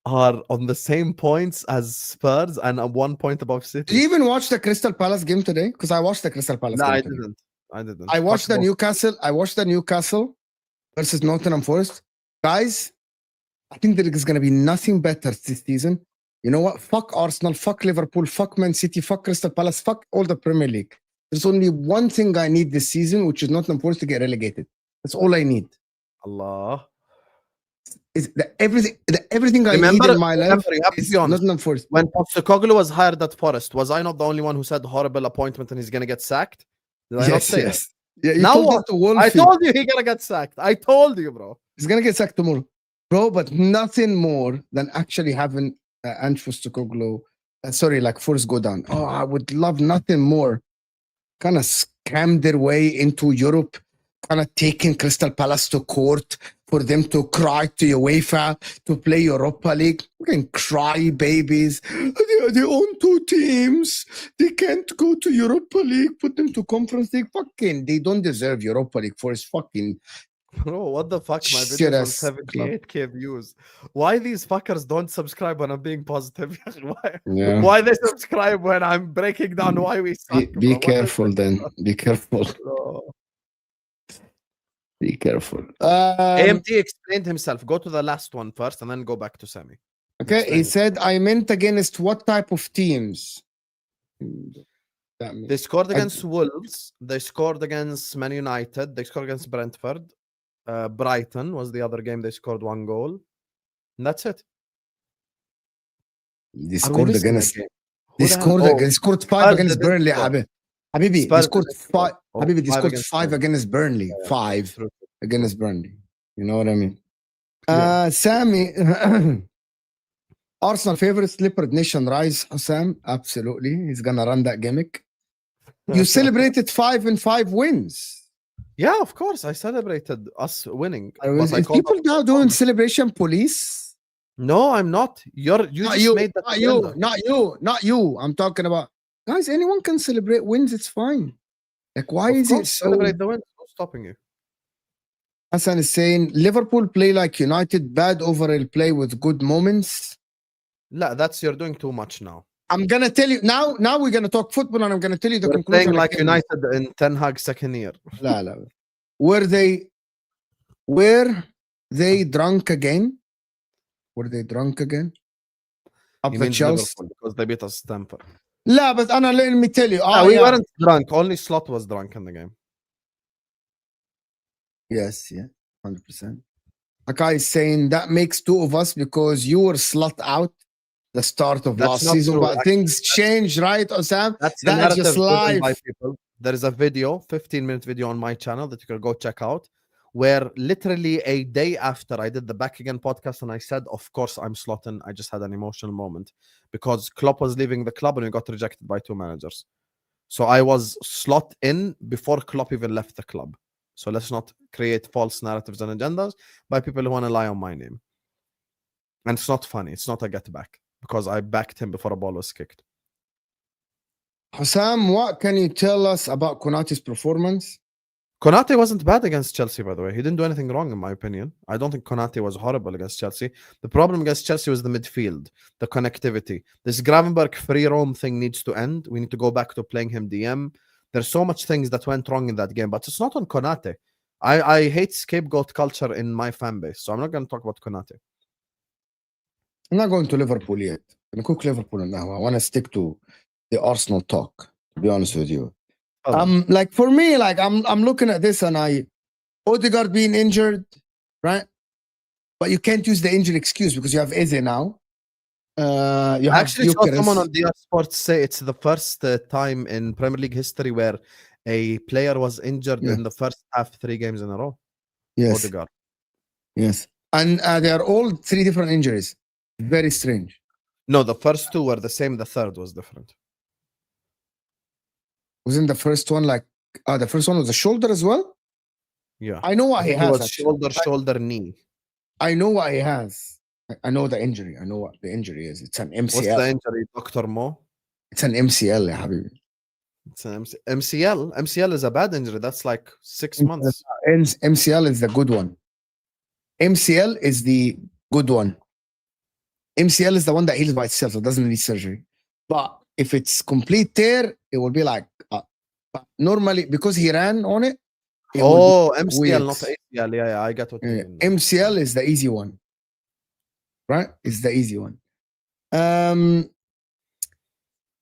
Speaker 1: are on the same points as Spurs and 1 point above City.
Speaker 2: Did you even watch the Crystal Palace game today? Because I watched the Crystal Palace game.
Speaker 1: I didn't.
Speaker 2: I watched the Newcastle versus Nottingham Forest. Guys, I think there is going to be nothing better this season. You know what? Fuck Arsenal, fuck Liverpool, fuck Man City, fuck Crystal Palace, fuck all the Premier League. There's only one thing I need this season, which is Nottingham Forest to get relegated. That's all I need.
Speaker 1: Allah.
Speaker 2: Is everything I need in my life is Nottingham Forest.
Speaker 1: When Postecoglou was hired at Forest, was I not the only one who said horrible appointment and he's going to get sacked? Did I not say that?
Speaker 2: Yeah, you told that to Wolfie.
Speaker 1: I told you he's going to get sacked. I told you, bro.
Speaker 2: He's going to get sacked tomorrow. Bro, but nothing more than actually having Ange Postecoglou, like Forest go down. Oh, I would love nothing more. Kind of scam their way into Europe, kind of taking Crystal Palace to court for them to cry to UEFA to play Europa League. Fucking cry babies. They own 2 teams. They can't go to Europa League. Put them to Conference League. Fucking, they don't deserve Europa League. Forest fucking
Speaker 1: Bro, what the fuck? My
Speaker 2: Shit
Speaker 1: videos on
Speaker 2: ass club.
Speaker 1: 78k views. Why these fuckers don't subscribe when I'm being positive? why,
Speaker 2: Yeah.
Speaker 1: why they subscribe when I'm breaking down why we suck,
Speaker 2: Be
Speaker 1: bro? What the
Speaker 2: careful then. Be careful.
Speaker 1: bro?
Speaker 2: Be careful.
Speaker 1: AMT explained himself. Go to the last one first and then go back to Semi.
Speaker 2: Okay, he
Speaker 1: Explain it.
Speaker 2: said, I meant against what type of teams? That means
Speaker 1: They scored against Wolves. They scored against Man United. They scored against Brentford. Brighton was the other game. They scored 1 goal. And that's it.
Speaker 2: they
Speaker 1: Are we
Speaker 2: scored
Speaker 1: missing a
Speaker 2: against.
Speaker 1: game?
Speaker 2: They
Speaker 1: Who the hell-
Speaker 2: scored.
Speaker 1: oh,
Speaker 2: They scored 5
Speaker 1: Spurs
Speaker 2: against
Speaker 1: didn't
Speaker 2: Burnley.
Speaker 1: score.
Speaker 2: Habibi, they
Speaker 1: Spurs
Speaker 2: scored
Speaker 1: didn't score.
Speaker 2: 5.
Speaker 1: Oh,
Speaker 2: Habibi, they
Speaker 1: 5
Speaker 2: scored
Speaker 1: against
Speaker 2: 5
Speaker 1: Burnley.
Speaker 2: against Burnley.
Speaker 1: Yeah,
Speaker 2: 5
Speaker 1: true.
Speaker 2: against Burnley. You know what I mean?
Speaker 1: Yeah.
Speaker 2: Sammy, Arsenal favorite Slippered Nation rise. Sam, absolutely. He's gonna run that gimmick. You celebrated 5 and 5 wins.
Speaker 1: Yeah, of course. I celebrated us winning.
Speaker 2: Is,
Speaker 1: But I
Speaker 2: is
Speaker 1: called
Speaker 2: people
Speaker 1: them-
Speaker 2: now doing celebration police?
Speaker 1: No, I'm not. You
Speaker 2: Not
Speaker 1: just
Speaker 2: you,
Speaker 1: made that
Speaker 2: not you,
Speaker 1: agenda.
Speaker 2: not you, not you. I'm talking about guys. Anyone can celebrate wins. It's fine. Like, why
Speaker 1: Of
Speaker 2: is it
Speaker 1: course,
Speaker 2: so?
Speaker 1: celebrate the win. Who's stopping you?
Speaker 2: Hassan is saying Liverpool play like United, bad overall play with good moments.
Speaker 1: La, that's you're doing too much now.
Speaker 2: I'm gonna tell you now. Now we're gonna talk football, and I'm gonna tell you the
Speaker 1: You're
Speaker 2: conclusion.
Speaker 1: playing like
Speaker 2: again.
Speaker 1: United in Ten Hag's second year.
Speaker 2: La, la. Were they drunk again? Were they drunk again? Of
Speaker 1: He
Speaker 2: the
Speaker 1: means
Speaker 2: Chelsea?
Speaker 1: Liverpool because they beat us Stamford.
Speaker 2: La, but Anna, let me tell you.
Speaker 1: No, we weren't drunk. Only Slot was drunk in the game.
Speaker 2: Yes, yeah, 100%. Akai is saying that makes 2 of us because you were slut out the start of
Speaker 1: That's
Speaker 2: last
Speaker 1: not
Speaker 2: season,
Speaker 1: true,
Speaker 2: but things change, right, Osam?
Speaker 1: That's the
Speaker 2: That is
Speaker 1: narrative
Speaker 2: just
Speaker 1: driven by
Speaker 2: life.
Speaker 1: people. There is a video, 15-minute video on my channel that you can go check out, where literally a day after I did the Back Again podcast and I said, of course, I'm slotting. I just had an emotional moment because Klopp was leaving the club and we got rejected by 2 managers. So I was slot in before Klopp even left the club. So let's not create false narratives and agendas by people who want to lie on my name. And it's not funny. It's not a get back because I backed him before a ball was kicked.
Speaker 2: Osam, what can you tell us about Konate's performance?
Speaker 1: Konate wasn't bad against Chelsea, by the way. He didn't do anything wrong, in my opinion. I don't think Konate was horrible against Chelsea. The problem against Chelsea was the midfield, the connectivity. This Gravenberg free roam thing needs to end. We need to go back to playing him DM. There's so much things that went wrong in that game, but it's not on Konate. I hate scapegoat culture in my fan base, so I'm not going to talk about Konate.
Speaker 2: I'm not going to Liverpool yet. I'm going to cook Liverpool now. I want to stick to the Arsenal talk, to be honest with you. Like for me, like I'm looking at this and Odegaard being injured, right? But you can't use the injury excuse because you have Eze now. You
Speaker 1: I
Speaker 2: have
Speaker 1: actually saw
Speaker 2: Gyökeres.
Speaker 1: someone on DR Sports say it's the first time in Premier League history where a player was injured in the first half 3 games in a row.
Speaker 2: Yes.
Speaker 1: Odegaard.
Speaker 2: Yes. And they are all 3 different injuries. Very strange.
Speaker 1: No, the first 2 were the same. The third was different.
Speaker 2: Wasn't the first one like the first one was a shoulder as well?
Speaker 1: Yeah.
Speaker 2: I know what he
Speaker 1: It
Speaker 2: has.
Speaker 1: was
Speaker 2: actually.
Speaker 1: shoulder, knee.
Speaker 2: I know what he has. I know the injury. I know what the injury is. It's an MCL.
Speaker 1: What's the injury, Dr. Mo?
Speaker 2: It's an MCL, ya habibi.
Speaker 1: It's an MCL. MCL is a bad injury. That's like 6 months.
Speaker 2: MCL is the good one. MCL is the good one. MCL is the one that heals by itself, so it doesn't need surgery. But if it's complete tear, it will be like normally because he ran on it.
Speaker 1: MCL,
Speaker 2: weeks.
Speaker 1: not ACL. Yeah, I get what you mean.
Speaker 2: MCL is the easy one, right? It's the easy one.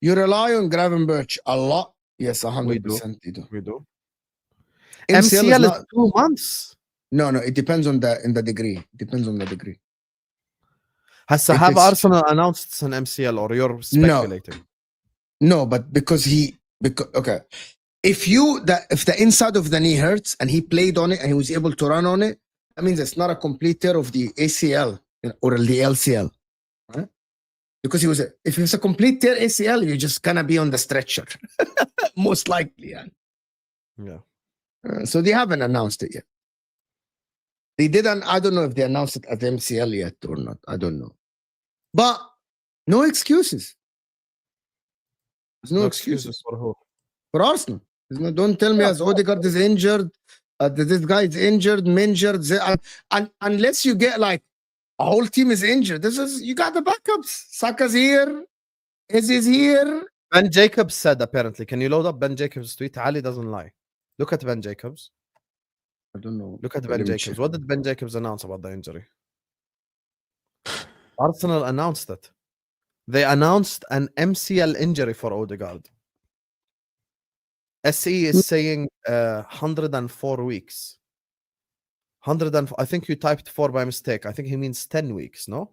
Speaker 2: You rely on Gravenberch a lot. Yes, 100%.
Speaker 1: We do.
Speaker 2: MCL
Speaker 1: is
Speaker 2: not
Speaker 1: 2 months.
Speaker 2: No, it depends on the degree. It depends on the degree.
Speaker 1: Have Arsenal announced it's an MCL or you're speculating?
Speaker 2: No, but because okay. If the inside of the knee hurts and he played on it and he was able to run on it, that means it's not a complete tear of the ACL or the LCL. Right? Because if it's a complete tear ACL, you're just gonna be on the stretcher. Most likely.
Speaker 1: Yeah.
Speaker 2: So they haven't announced it yet. They didn't. I don't know if they announced it at the MCL yet or not. I don't know. But no excuses. There's no excuses
Speaker 1: for who?
Speaker 2: for Arsenal. Don't tell me as Odegaard is injured This guy is injured, unless you get like a whole team is injured. You got the backups. Saka's here, Izzy's here.
Speaker 1: Ben Jacobs said apparently. Can you load up Ben Jacobs' tweet? Ali doesn't lie. Look at Ben Jacobs.
Speaker 2: I don't know.
Speaker 1: Look at
Speaker 2: Wait,
Speaker 1: Ben
Speaker 2: let me
Speaker 1: Jacobs.
Speaker 2: check.
Speaker 1: What did Ben Jacobs announce about the injury? Arsenal announced it. They announced an MCL injury for Odegaard. SE is saying 104 weeks. 100 I think you typed 4 by mistake. I think he means 10 weeks, no?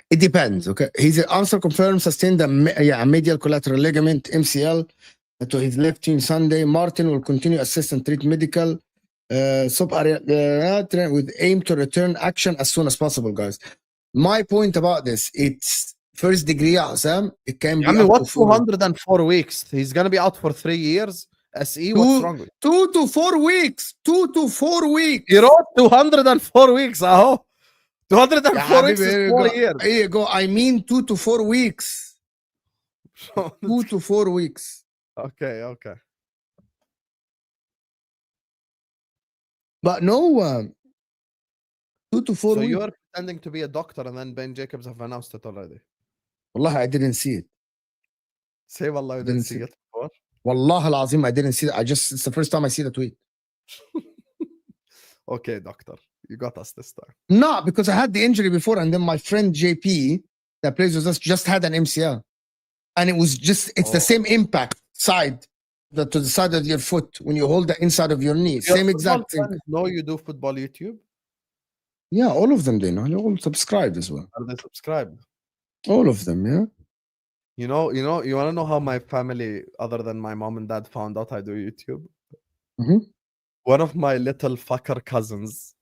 Speaker 2: It depends. Okay, his answer confirmed sustained a medial collateral ligament MCL to his left team Sunday. Martin will continue assist and treat medical sub area with aim to return action as soon as possible, guys. My point about this, it's first degree, Sam. It can be.
Speaker 1: I mean, what's 204 weeks? He's gonna be out for 3 years. SE, what's wrong with
Speaker 2: 2 to 4 weeks? 2 to 4 weeks.
Speaker 1: You wrote 204 weeks, aho. 204 weeks is 4 years.
Speaker 2: Here you go. I mean 2 to 4 weeks. 2 to 4 weeks.
Speaker 1: Okay.
Speaker 2: But no, 2 to 4
Speaker 1: so
Speaker 2: weeks.
Speaker 1: you're pretending to be a doctor and then Ben Jacobs have announced it already.
Speaker 2: Wallah, I didn't see it.
Speaker 1: Say wallah, you didn't see it before.
Speaker 2: Wallah al-Azim, I didn't see it. It's the first time I see the tweet.
Speaker 1: Okay, doctor. You got us this time.
Speaker 2: No, because I had the injury before, and then my friend JP that plays with us just had an MCL. And it was it's the same impact side to the side of your foot when you hold the inside of your knee. Same exact thing.
Speaker 1: No, you do football YouTube?
Speaker 2: Yeah, all of them, they know. They all subscribed as well.
Speaker 1: Are they subscribed?
Speaker 2: All of them, yeah.
Speaker 1: You want to know how my family, other than my mom and dad, found out I do YouTube?
Speaker 2: Mm-hmm.
Speaker 1: One of my little fucker cousins,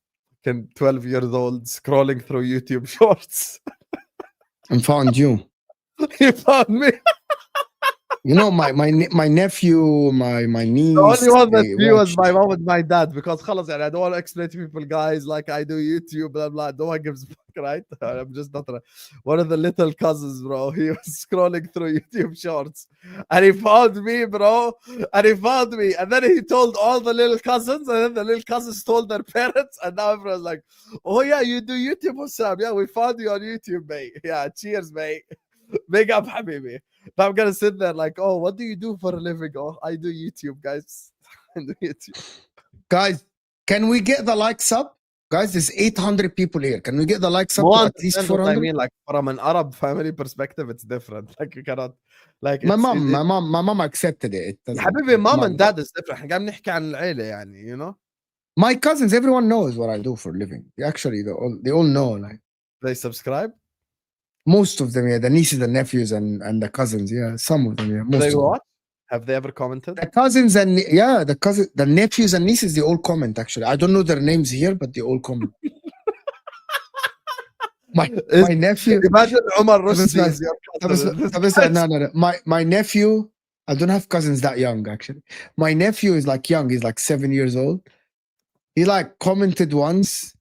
Speaker 1: 12 years old, scrolling through YouTube shorts.
Speaker 2: And found you.
Speaker 1: He found me.
Speaker 2: You know, my nephew, my niece.
Speaker 1: The only one that knew was my mom and my dad, because خلاص, I don't want to explain to people, guys, like I do YouTube, blah blah. No one gives a fuck, right? I'm just not one of the little cousins, bro. He was scrolling through YouTube shorts and he found me, bro. And then he told all the little cousins, and then the little cousins told their parents, and now everyone's like, "Oh yeah, you do YouTube, Hussam? Yeah, we found you on YouTube, mate. Yeah, cheers, mate. Big up, habibi." But I'm gonna sit there like, "Oh, what do you do for a living?" "Oh, I do YouTube, guys." I do YouTube.
Speaker 2: Guys, can we get the likes up? Guys, there's 800 people here. Can we get the likes up to at least 400?
Speaker 1: I mean, like from an Arab family perspective, it's different. Like you cannot, like
Speaker 2: my mom accepted it.
Speaker 1: Habibi, mom and dad is different. قاعد نحكي عن العيلة يعني, you know.
Speaker 2: My cousins, everyone knows what I do for a living. Actually, they all know. Like
Speaker 1: they subscribe.
Speaker 2: Most of them, yeah. The nieces, the nephews, and the cousins, yeah. Some of them, yeah. Most
Speaker 1: they
Speaker 2: what?
Speaker 1: Have they ever commented?
Speaker 2: The cousins and the nephews and nieces, they all comment. Actually, I don't know their names here, but they all comment. my nephew.
Speaker 1: Imagine Omar Rushdie is your cousin.
Speaker 2: No. My nephew. I don't have cousins that young. Actually, my nephew is like young. He's like 7 years old. He like commented once,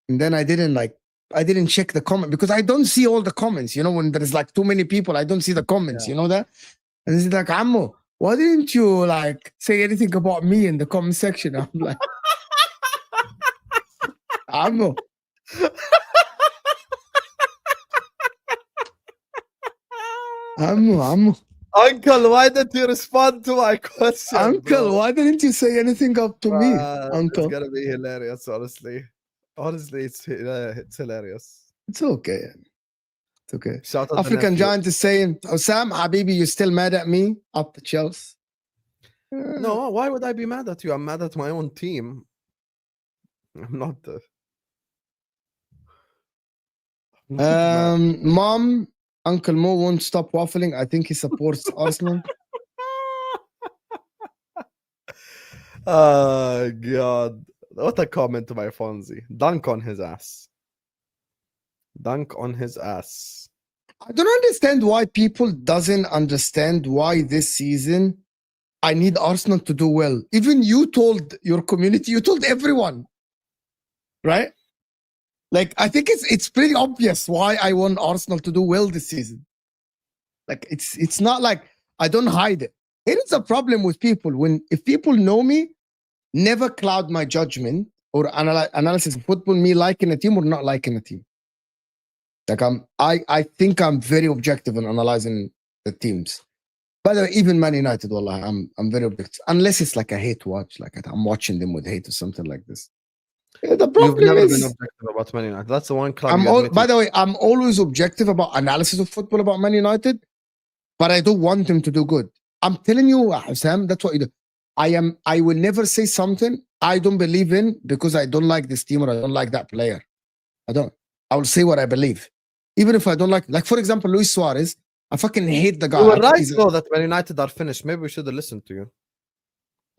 Speaker 2: and then I didn't check the comment because I don't see all the comments. You know, when there's like too many people, I don't see the comments. Yeah. You know that? And he's like, Ammo, why didn't you like say anything about me in the comment section? I'm like, Ammo. Ammo.
Speaker 1: Uncle, why didn't you respond to my question?
Speaker 2: Uncle, bro? Why didn't you say anything up to me? Uncle,
Speaker 1: it's gonna be hilarious, honestly. Honestly, it's hilarious.
Speaker 2: It's okay. It's okay.
Speaker 1: Shout out
Speaker 2: African Giant is saying, Sam, Habibi, you still mad at me? Up the Chelsea.
Speaker 1: No, why would I be mad at you? I'm mad at my own team. I'm not.
Speaker 2: Mom, Uncle Mo won't stop waffling. I think he supports Arsenal.
Speaker 1: Oh, God. What a comment to my Fonzie. Dunk on his ass. Dunk on his ass.
Speaker 2: I don't understand why people doesn't understand why this season I need Arsenal to do well. Even you told your community, you told everyone, right? Like, I think it's pretty obvious why I want Arsenal to do well this season. Like, it's not like I don't hide it. It is a problem with people if people know me, never cloud my judgment or analysis of football, me liking a team or not liking a team. Like I think I'm very objective in analyzing the teams. By the way, even Man United, wallah, I'm very objective. Unless it's like a hate watch, like I'm watching them with hate or something like this. Yeah, the
Speaker 1: You've
Speaker 2: problem
Speaker 1: never
Speaker 2: is,
Speaker 1: been objective about Man United. That's the one club you admit
Speaker 2: by the way, I'm always objective about analysis of football about Man United, but I do want them to do good. I'm telling you, Sam, that's what you do. I will never say something I don't believe in because I don't like this team or I don't like that player. I don't. I will say what I believe. Even if I don't like for example, Luis Suarez, I fucking hate the guy.
Speaker 1: You were right though that Man United are finished. Maybe we should have listened to you.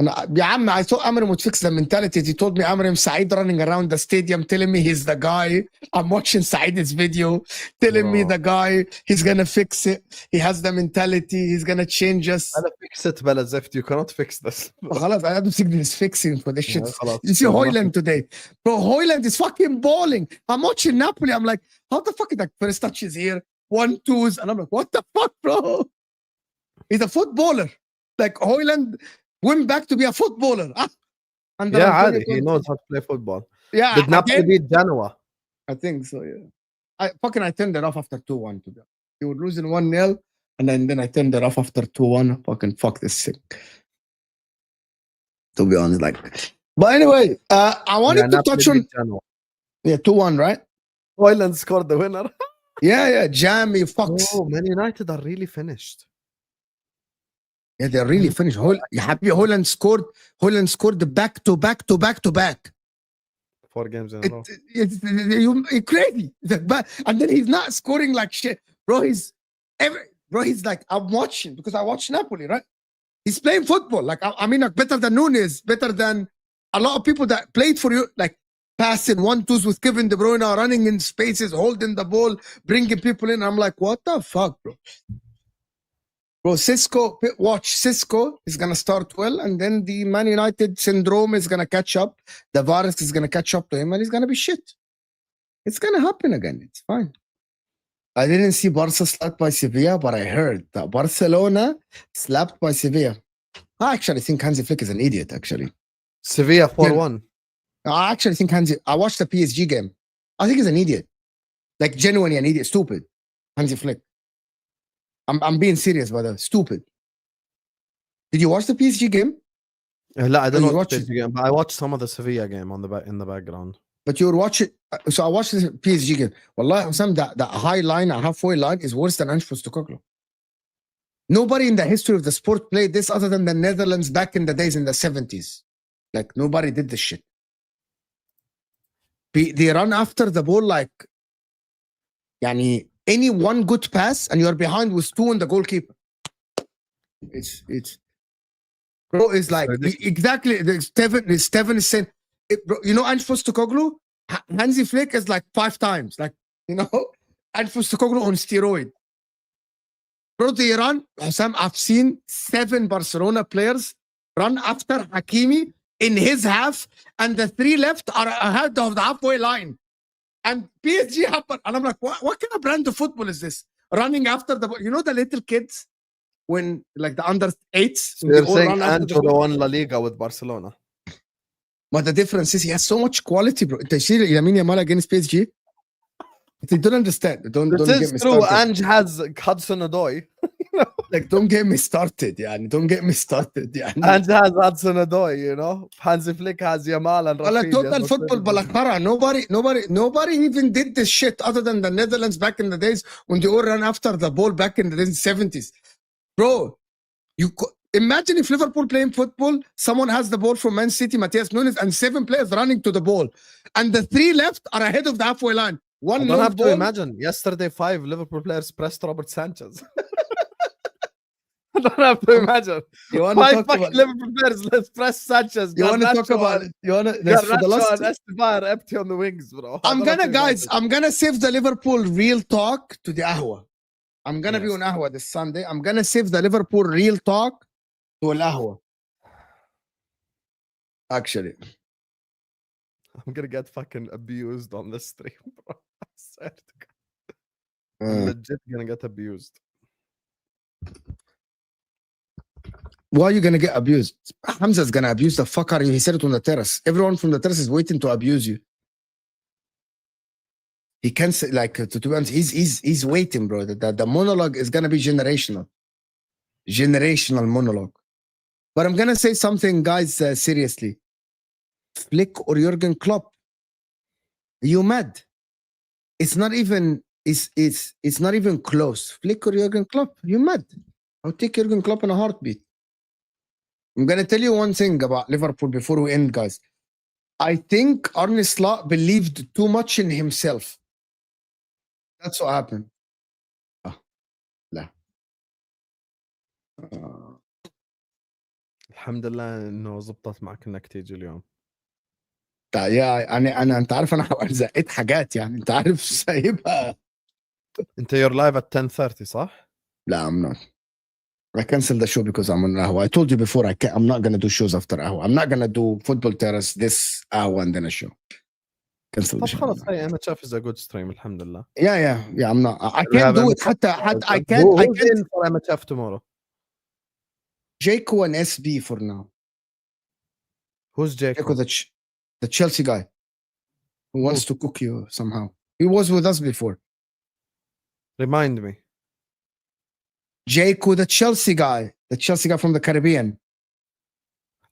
Speaker 2: I thought Amram would fix the mentality. He told me Amram Saeed running around the stadium telling me he's the guy. I'm watching Saeed's video telling me the guy, he's going to fix it. He has the mentality. He's going to change us.
Speaker 1: I'll fix it, Bella Zeft. You cannot fix this.
Speaker 2: I don't think he's fixing for this shit.
Speaker 1: Yeah,
Speaker 2: you see Haaland today. Bro, Haaland is fucking balling. I'm watching Napoli. I'm like, how the fuck is that first touch is here? 1-2s. And I'm like, what the fuck, bro? He's a footballer. Like Haaland went back to be a footballer. And
Speaker 1: yeah, he knows how to play football.
Speaker 2: Yeah.
Speaker 1: Did Napoli beat Genoa?
Speaker 2: I think so, yeah. I turned it off after 2-1 to them. They were losing 1-0, and then I turned it off after 2-1. Fuck this thing. To be honest, like. But anyway, I wanted to touch on.
Speaker 1: Genoa.
Speaker 2: Yeah, 2-1, right?
Speaker 1: Haaland scored the winner.
Speaker 2: Yeah, Jamie, fucks.
Speaker 1: Oh, Man United are really finished.
Speaker 2: Yeah, they're really finished. Haaland scored the back to back.
Speaker 1: 4 games in a row.
Speaker 2: It's crazy. And then he's not scoring like shit. Bro, he's like, I'm watching because I watch Napoli, right? He's playing football. Like, I mean, like better than Nunes, better than a lot of people that played for you, like passing 1-2s with Kevin De Bruyne, running in spaces, holding the ball, bringing people in. I'm like, what the fuck, bro? Bro, Cisco is going to start well, and then the Man United syndrome is going to catch up. The virus is going to catch up to him, and he's going to be shit. It's going to happen again. It's fine. I didn't see Barca slapped by Sevilla, but I heard that Barcelona slapped by Sevilla. I actually think Hansi Flick is an idiot, actually.
Speaker 1: Sevilla 4-1.
Speaker 2: I actually think I watched the PSG game. I think he's an idiot. Like, genuinely an idiot. Stupid. Hansi Flick. I'm being serious, brother. Stupid. Did you watch the PSG game?
Speaker 1: I don't watch the PSG game, but I watched some of the Sevilla game in the background.
Speaker 2: But you were watching. So I watched the PSG game. Wallah, that high line, halfway line is worse than Ange Postecoglou. Nobody in the history of the sport played this other than the Netherlands back in the days in the 70s. Like, nobody did this shit. They run after the ball like, yani, any one good pass and you're behind with 2 on the goalkeeper. It's bro, it's like exactly. Steven is saying, bro, you know, Ange Postecoglou, Hansi Flick is like 5 times, like, you know, Ange Postecoglou on steroid. Bro, they run. Sam, I've seen 7 Barcelona players run after Hakimi in his half, and the 3 left are ahead of the halfway line. And PSG happened, and I'm like, what kind of brand of football is this? Running after the, you know, the little kids when like the under 8s.
Speaker 1: So you're saying Angelo won La Liga with Barcelona.
Speaker 2: But the difference is he has so much quality, bro. You see Lamine Yamal against PSG? They don't understand. Don't
Speaker 1: this
Speaker 2: get
Speaker 1: is
Speaker 2: me
Speaker 1: true.
Speaker 2: started.
Speaker 1: Ange has Hudson-Odoi.
Speaker 2: Like, don't get me started, yeah. Don't get me started, yeah.
Speaker 1: Ange has Hudson-Odoi, you know. Hansi Flick has Yamal and
Speaker 2: Rafinha. Total
Speaker 1: Rafinha.
Speaker 2: football balakara. Nobody even did this shit other than the Netherlands back in the days when they all ran after the ball back in the 70s. Bro, imagine if Liverpool playing football, someone has the ball from Man City, Matheus Nunes, and 7 players running to the ball. And the 3 left are ahead of the halfway line.
Speaker 1: I don't have to imagine. Yesterday, 5 Liverpool players pressed Robert Sanchez. I don't have to imagine.
Speaker 2: You want
Speaker 1: 5 fucking Liverpool players, let's press Sanchez.
Speaker 2: You want to talk about
Speaker 1: Estibar empty on the wings, bro.
Speaker 2: I'm gonna save the Liverpool real talk to the Ahwa. I'm gonna be on Ahwa this Sunday. I'm gonna save the Liverpool real talk to Al Ahwa. Actually,
Speaker 1: I'm gonna get fucking abused on this stream, bro. I swear to God. I'm legit gonna get abused.
Speaker 2: Why are you gonna get abused? Hamza's gonna abuse the fuck out of you. He said it on the terrace. Everyone from the terrace is waiting to abuse you. He can't say, like, to be honest, he's waiting, bro. The monologue is gonna be generational monologue. But I'm gonna say something, guys. Seriously, Flick or Jurgen Klopp, you mad? It's not even. It's not even close. Flick or Jurgen Klopp, you mad? I'll take Jurgen Klopp in a heartbeat. I'm gonna tell you one thing about Liverpool before we end, guys. I think Arne Slot believed too much in himself. That's what happened. لا.
Speaker 1: الحمد لله انه زبطت معك انك تيجي اليوم.
Speaker 2: يا انا انت عارف انا زقيت حاجات يعني انت عارف سايبها.
Speaker 1: انت you're live at 10:30 صح؟
Speaker 2: لا I'm not. I canceled the show because I'm on Ahwa. I told you before I'm not gonna do shows after Ahwa. I'm not gonna do football terrace this Ahwa and then a show. Cancel the
Speaker 1: طب
Speaker 2: show.
Speaker 1: خلص هي MHF is a good stream الحمد لله.
Speaker 2: Yeah. I'm not. I
Speaker 1: We
Speaker 2: can't
Speaker 1: have
Speaker 2: do it.
Speaker 1: MHF
Speaker 2: حتى I
Speaker 1: Who's
Speaker 2: can't.
Speaker 1: in for MHF tomorrow?
Speaker 2: Jaco and SB for now.
Speaker 1: Who's Jacob?
Speaker 2: Jaco, the Chelsea guy who wants to cook you somehow. He was with us before.
Speaker 1: Remind me.
Speaker 2: Jaco, the Chelsea guy from the Caribbean.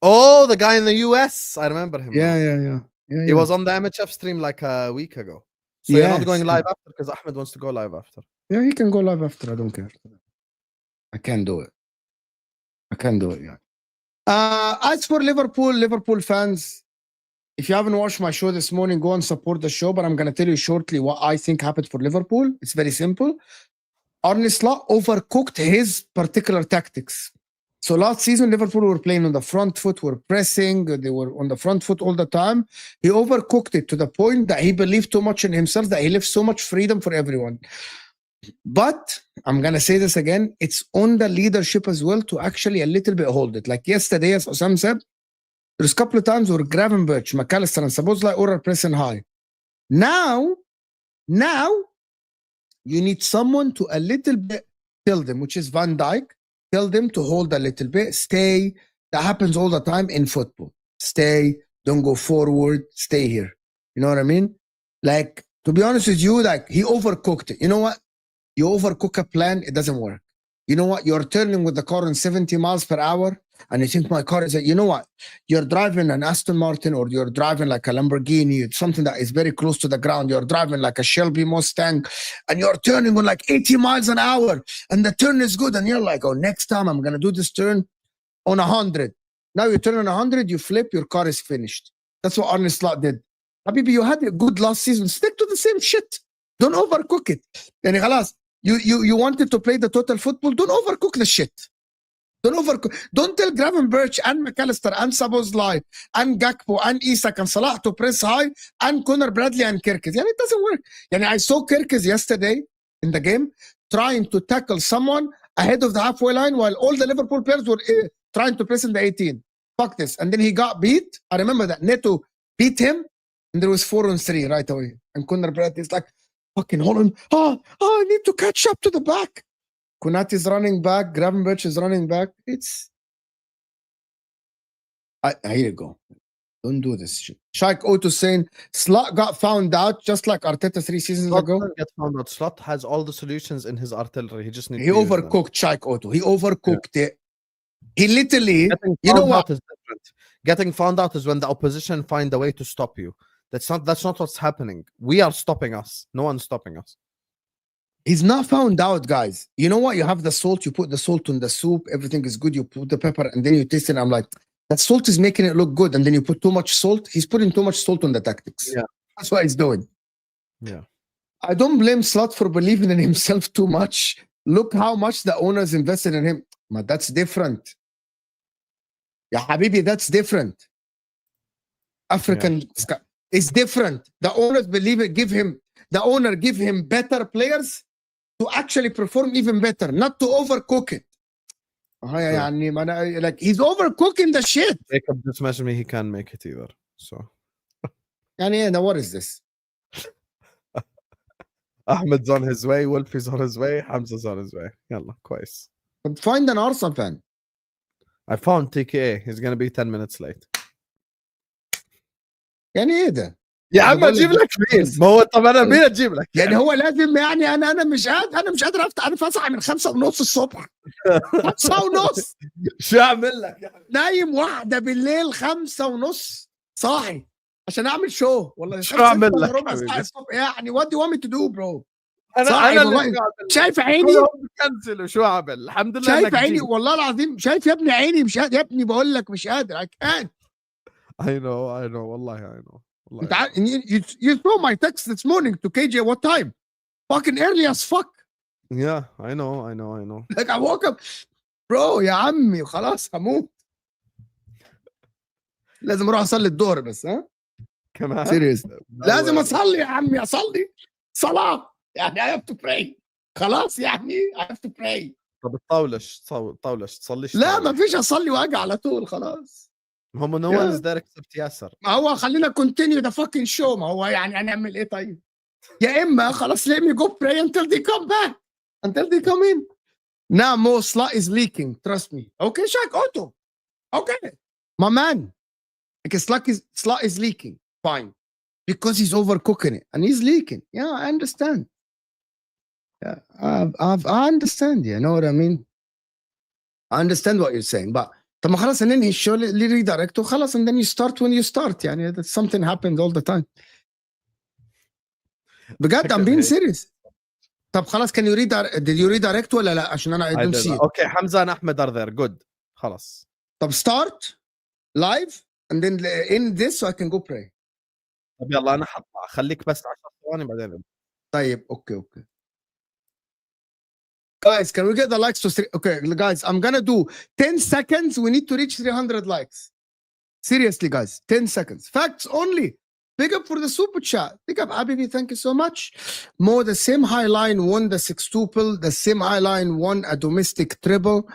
Speaker 1: Oh, the guy in the US. I remember him.
Speaker 2: Yeah.
Speaker 1: He was on the MHF stream like a week ago. So you're not going live after because Ahmed wants to go live after.
Speaker 2: Yeah, he can go live after. I don't care. I can't do it. Yeah. As for Liverpool fans, if you haven't watched my show this morning, go and support the show. But I'm going to tell you shortly what I think happened for Liverpool. It's very simple. Arne Slot overcooked his particular tactics. So last season, Liverpool were playing on the front foot, were pressing, they were on the front foot all the time. He overcooked it to the point that he believed too much in himself, that he left so much freedom for everyone. But I'm going to say this again, it's on the leadership as well to actually a little bit hold it. Like yesterday, as Osam said, there's a couple of times where Gravenberch, McAllister, and Szoboszlai are pressing high. Now, you need someone to a little bit tell them, which is Van Dijk, tell them to hold a little bit, stay. That happens all the time in football. Stay, don't go forward, stay here. You know what I mean? Like, to be honest with you, like, he overcooked it. You know what? You overcook a plan, it doesn't work. You know what? You're turning with the car on 70 miles per hour, and you think my car is, you know what? You're driving an Aston Martin, or you're driving like a Lamborghini, something that is very close to the ground. You're driving like a Shelby Mustang, and you're turning on like 80 miles an hour, and the turn is good, and you're like, oh, next time I'm going to do this turn on 100. Now you turn on 100, you flip, your car is finished. That's what Arne Slot did. Habibi, you had a good last season. Stick to the same shit. Don't overcook it. Yani khalas. You wanted to play the total football. Don't overcook the shit. Don't tell Gravenberch and McAllister and Szoboszlai and Gakpo and Isak and Salah to press high and Conor Bradley and Kirkes. Yeah, it doesn't work. I saw Kirkes yesterday in the game trying to tackle someone ahead of the halfway line while all the Liverpool players were trying to press in the 18. Fuck this. And then he got beat. I remember that. Neto beat him and there was 4-on-3 right away. And Conor Bradley is like, fucking Holland. I need to catch up to the back. Konate is running back. Gravenberch is running back. Here you go. Don't do this shit. Shaikh Otto saying Slot got found out just like Arteta 3 seasons ago.
Speaker 1: Slot get found out. Slot has all the solutions in his artillery. He just needs.
Speaker 2: He overcooked Shaikh Otto. He overcooked it. He literally. You know what?
Speaker 1: Is different. Getting found out is when the opposition find a way to stop you. That's not what's happening. We are stopping us. No one's stopping us.
Speaker 2: He's not found out, guys. You know what? You have the salt. You put the salt on the soup. Everything is good. You put the pepper and then you taste it. I'm like, that salt is making it look good. And then you put too much salt. He's putting too much salt on the tactics.
Speaker 1: Yeah.
Speaker 2: That's what he's doing.
Speaker 1: Yeah.
Speaker 2: I don't blame Slot for believing in himself too much. Look how much the owners invested in him. But that's different. Yeah, Habibi, that's different. African is different. The owners believe it, give him better players to actually perform even better, not to overcook it. Like he's overcooking the shit.
Speaker 1: Jacob just messaged me, he can't make it either. So
Speaker 2: now what is this?
Speaker 1: Ahmed's on his way, Wolfie's on his way, Hamza's on his way. Yalla, كويس.
Speaker 2: Find an Arsenal fan.
Speaker 1: I found TKA. He's gonna be 10 minutes late.
Speaker 2: يعني ايه ده؟
Speaker 1: يا عم
Speaker 2: بقول لك
Speaker 1: اجيب لك مين؟
Speaker 2: بس-
Speaker 1: ما هو طب انا مين اجيب لك؟
Speaker 2: يعني هو لازم يعني انا مش قادر افتح. انا اصحى من 5:30 الصبح 5:30
Speaker 1: شو اعمل لك يعني؟
Speaker 2: نايم 1 بالليل 5:30 صاحي عشان اعمل شو والله.
Speaker 1: شو أعمل لك
Speaker 2: ربع ساعه
Speaker 1: حبيبي؟
Speaker 2: الصبح يعني what do you want me to do bro؟
Speaker 1: انا
Speaker 2: صاحي
Speaker 1: اللي
Speaker 2: والله.
Speaker 1: شو أعمل؟
Speaker 2: شايف عيني
Speaker 1: كلهم بكنسلوا شو اعمل؟ الحمد لله
Speaker 2: شايف
Speaker 1: انك
Speaker 2: عيني
Speaker 1: جيت.
Speaker 2: والله العظيم. شايف يا ابني عيني مش قادر يا ابني. بقول لك مش قادر. I can't.
Speaker 1: I know والله I know والله
Speaker 2: انت عارف you saw my text this morning to KJ what time? Fucking early as fuck.
Speaker 1: yeah I know
Speaker 2: Like I woke up bro يا عمي خلاص هموت. لازم اروح اصلي الظهر بس ها
Speaker 1: كمان
Speaker 2: سيريس. لازم اصلي يا عمي. اصلي صلاه يعني I have to pray. خلاص يعني I have to pray.
Speaker 1: طب طولش تصليش.
Speaker 2: لا ما فيش اصلي واجي على طول خلاص.
Speaker 1: هم no
Speaker 2: Yeah.
Speaker 1: one is there except ياسر.
Speaker 2: ما هو خلينا continue the fucking show. ما هو يعني هنعمل ايه طيب؟ يا اما خلاص let me go pray until they come back. Until they come in. Now Mo Slot is leaking. Trust me. Okay Shaq Otto. Okay. My man. Like Slot is leaking. Fine. Because he's overcooking it and he's leaking. Yeah, I understand. Yeah, I understand. You know what I mean? I understand what you're saying. But طب ما خلاص ننهي الشو اللي ريدايركت وخلاص and then you start when you start. يعني that something happens all the time. بجد I'm being serious. طب خلاص can you did you redirect ولا لا عشان انا I don't see it.
Speaker 1: اوكي حمزه and احمد are there good خلاص.
Speaker 2: طب start live and then in this so I can go pray.
Speaker 1: طب يلا انا حطها خليك بس 10 ثواني بعدين.
Speaker 2: طيب okay. Guys, can we get the likes to okay, guys, I'm gonna do 10 seconds. We need to reach 300 likes. Seriously, guys, 10 seconds. Facts only. Big up for the super chat. Big up, Abibi. Thank you so much. Mo, the same high line won the sextuple. The same high line won a domestic treble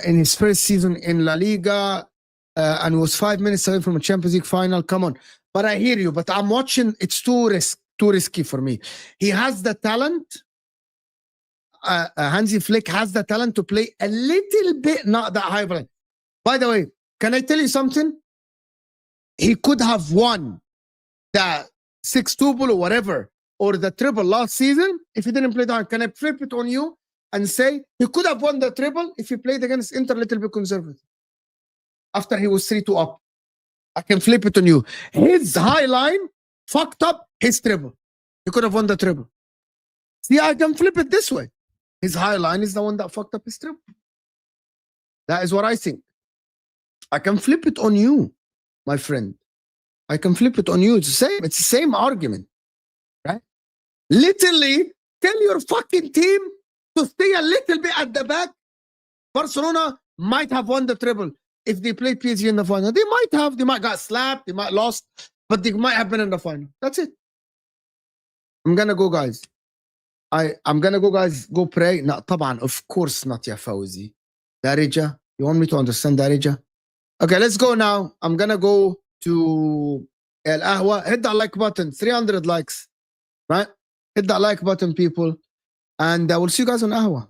Speaker 2: in his first season in La Liga and was 5 minutes away from a Champions League final. Come on. But I hear you. But I'm watching. It's too risky for me. He has the talent. Hansi Flick has the talent to play a little bit, not that high. By the way, can I tell you something? He could have won the sextuple or whatever, or the triple last season if he didn't play that. Can I flip it on you and say he could have won the triple if he played against Inter a little bit conservative after he was 3-2 up? I can flip it on you. His high line fucked up his triple. He could have won the triple. See, I can flip it this way. His high line is the one that fucked up his triple. That is what I think. I can flip it on you, my friend. I can flip it on you. It's the same. It's the same argument, right? Literally, tell your fucking team to stay a little bit at the back. Barcelona might have won the treble if they played PSG in the final. They might have. They might got slapped. They might lost, but they might have been in the final. That's it. I'm gonna go, guys. I'm gonna go, guys. Go pray. No, طبعا, of course not, ya Fawzi. Darija, you want me to understand Darija? Okay, let's go now. I'm gonna go to El Ahwa. Hit that like button. 300 likes, right? Hit that like button, people, and I will see you guys on Ahwa.